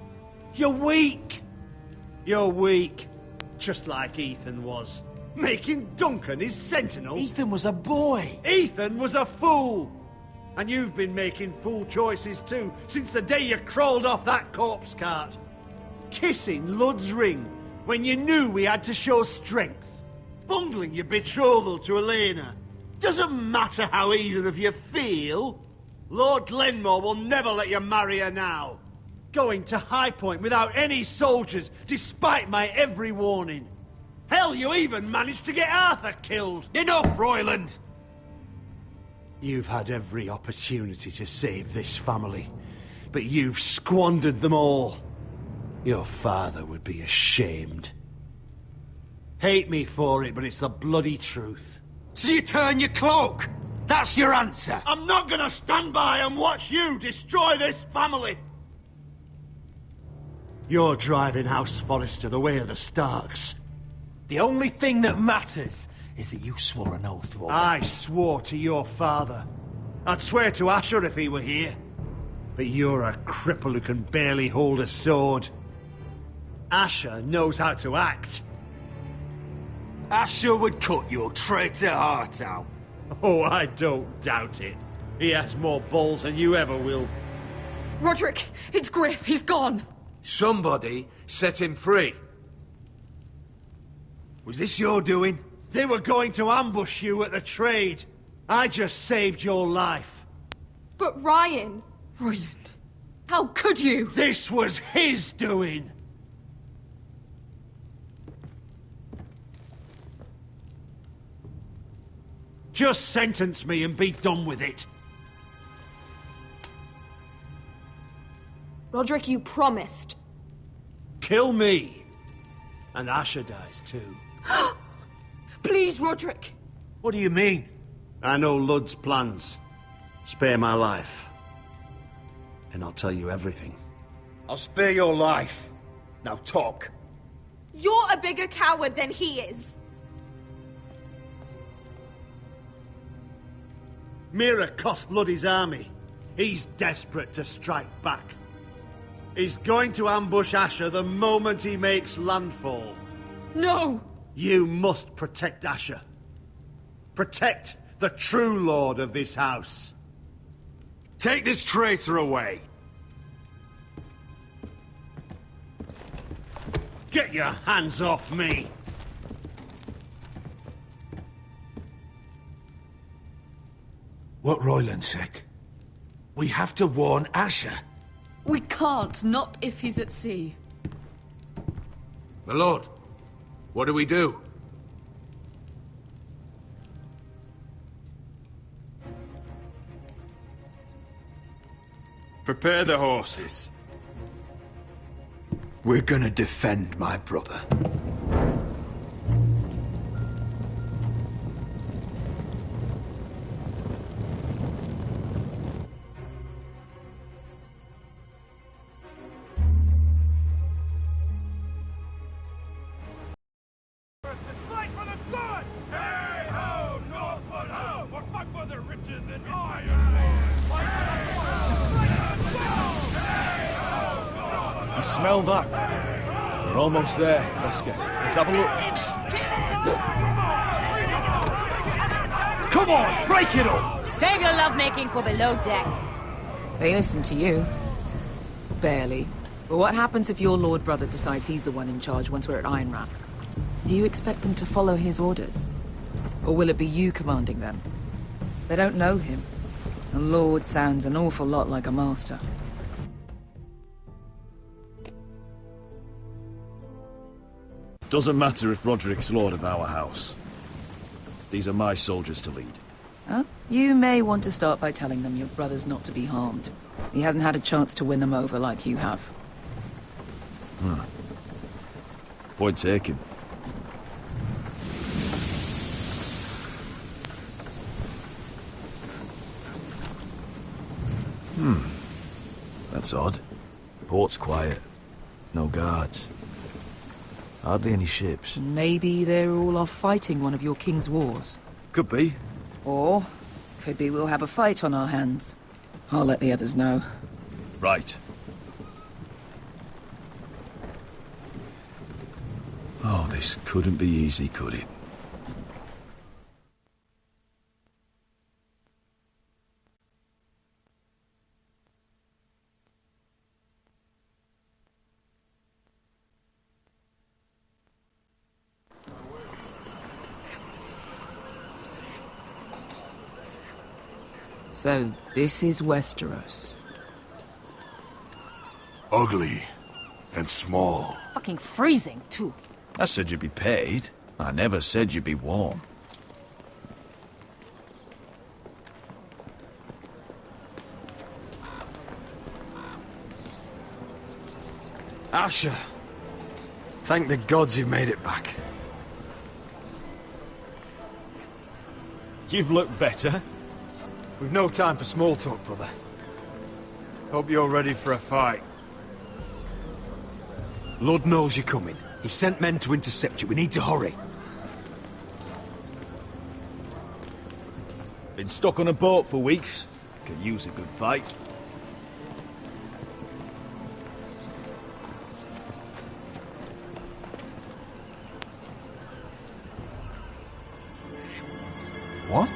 You're weak. You're weak. Just like Ethan was. Making Duncan his sentinel. Ethan was a boy. Ethan was a fool. And you've been making fool choices too, since the day you crawled off that corpse cart. Kissing Lud's ring when you knew we had to show strength. Bungling your betrothal to Elena. Doesn't matter how either of you feel. Lord Glenmore will never let you marry her now. Going to High Point without any soldiers, despite my every warning. Hell, you even managed to get Arthur killed. Enough, Royland! You've had every opportunity to save this family, but you've squandered them all. Your father would be ashamed. Hate me for it, but it's the bloody truth. So you turn your cloak? That's your answer? I'm not gonna stand by and watch you destroy this family! You're driving House Forrester the way of the Starks. The only thing that matters is that you swore an oath to obey. I swore to your father. I'd swear to Asher if he were here. But you're a cripple who can barely hold a sword. Asher knows how to act. Asher would cut your traitor heart out. Oh, I don't doubt it. He has more balls than you ever will. Roderick, it's Griff. He's gone. Somebody set him free. Was this your doing? They were going to ambush you at the trade. I just saved your life. But Ryan... Royland, how could you? This was his doing. Just sentence me and be done with it. Roderick, you promised. Kill me. And Asher dies too. Please, Roderick. What do you mean? I know Lud's plans. Spare my life. And I'll tell you everything. I'll spare your life. Now talk. You're a bigger coward than he is. Mira cost Lud his army. He's desperate to strike back. He's going to ambush Asher the moment he makes landfall. No! You must protect Asher. Protect the true lord of this house. Take this traitor away. Get your hands off me! What Royland said. We have to warn Asher. We can't, not if he's at sea. My lord, what do we do? Prepare the horses. We're gonna defend my brother. You smell that? We're almost there. Let's have a look. Come on, break it up! Save your lovemaking for below deck. They listen to you. Barely. But what happens if your lord brother decides he's the one in charge once we're at Ironrath? Do you expect them to follow his orders? Or will it be you commanding them? They don't know him. A lord sounds an awful lot like a master. Doesn't matter if Roderick's lord of our house. These are my soldiers to lead. Huh? You may want to start by telling them your brother's not to be harmed. He hasn't had a chance to win them over like you have. Point taken. That's odd. Port's quiet. No guards. Hardly any ships. Maybe they're all off fighting one of your king's wars. Could be. Or, could be we'll have a fight on our hands. I'll let the others know. Right. Oh, this couldn't be easy, could it? So, this is Westeros. Ugly. And small. Fucking freezing, too. I said you'd be paid. I never said you'd be warm. Asher. Thank the gods you've made it back. You've looked better. We've no time for small talk, brother. Hope you're ready for a fight. Lord knows you're coming. He sent men to intercept you. We need to hurry. Been stuck on a boat for weeks. Could use a good fight. What?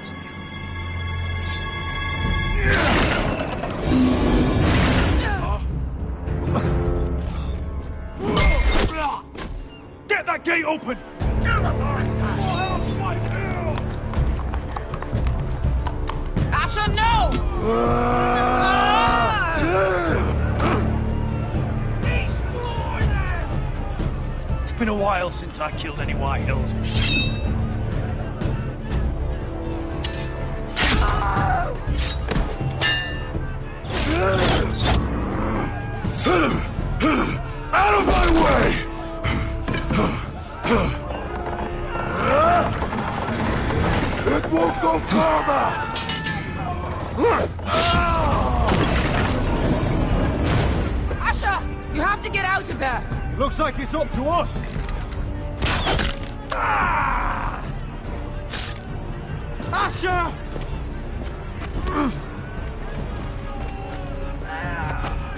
Get that gate open! Asher, no! It's been a while since I killed any White Hills. Out of my way! It won't go further! Asher, you have to get out of there! Looks like it's up to us! Asher!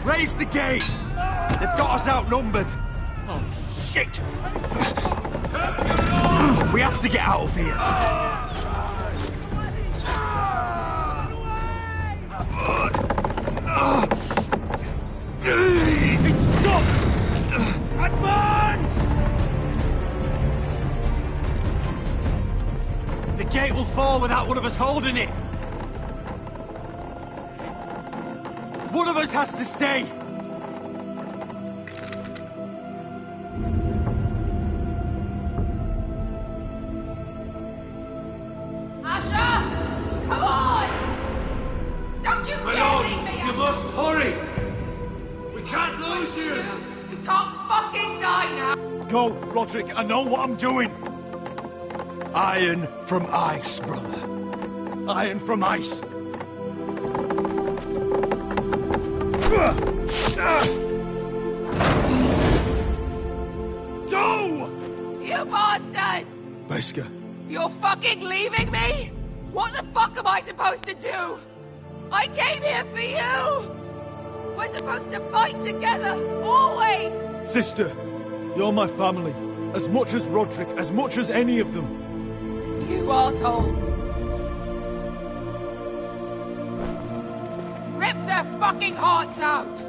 Raise the gate! They've got us outnumbered! Oh, shit! We have to get out of here! It's stopped! Advance! The gate will fall without one of us holding it! One of us has to stay! Asher! Come on! Don't you dare leave me! You must hurry! We can't lose you! You can't fucking die now! Go, Roderick, I know what I'm doing! Iron from ice, brother. Iron from ice. Go! You bastard! Beskha. You're fucking leaving me? What the fuck am I supposed to do? I came here for you! We're supposed to fight together, always! Sister, you're my family. As much as Roderick, as much as any of them. You asshole! Rip their fucking hearts out!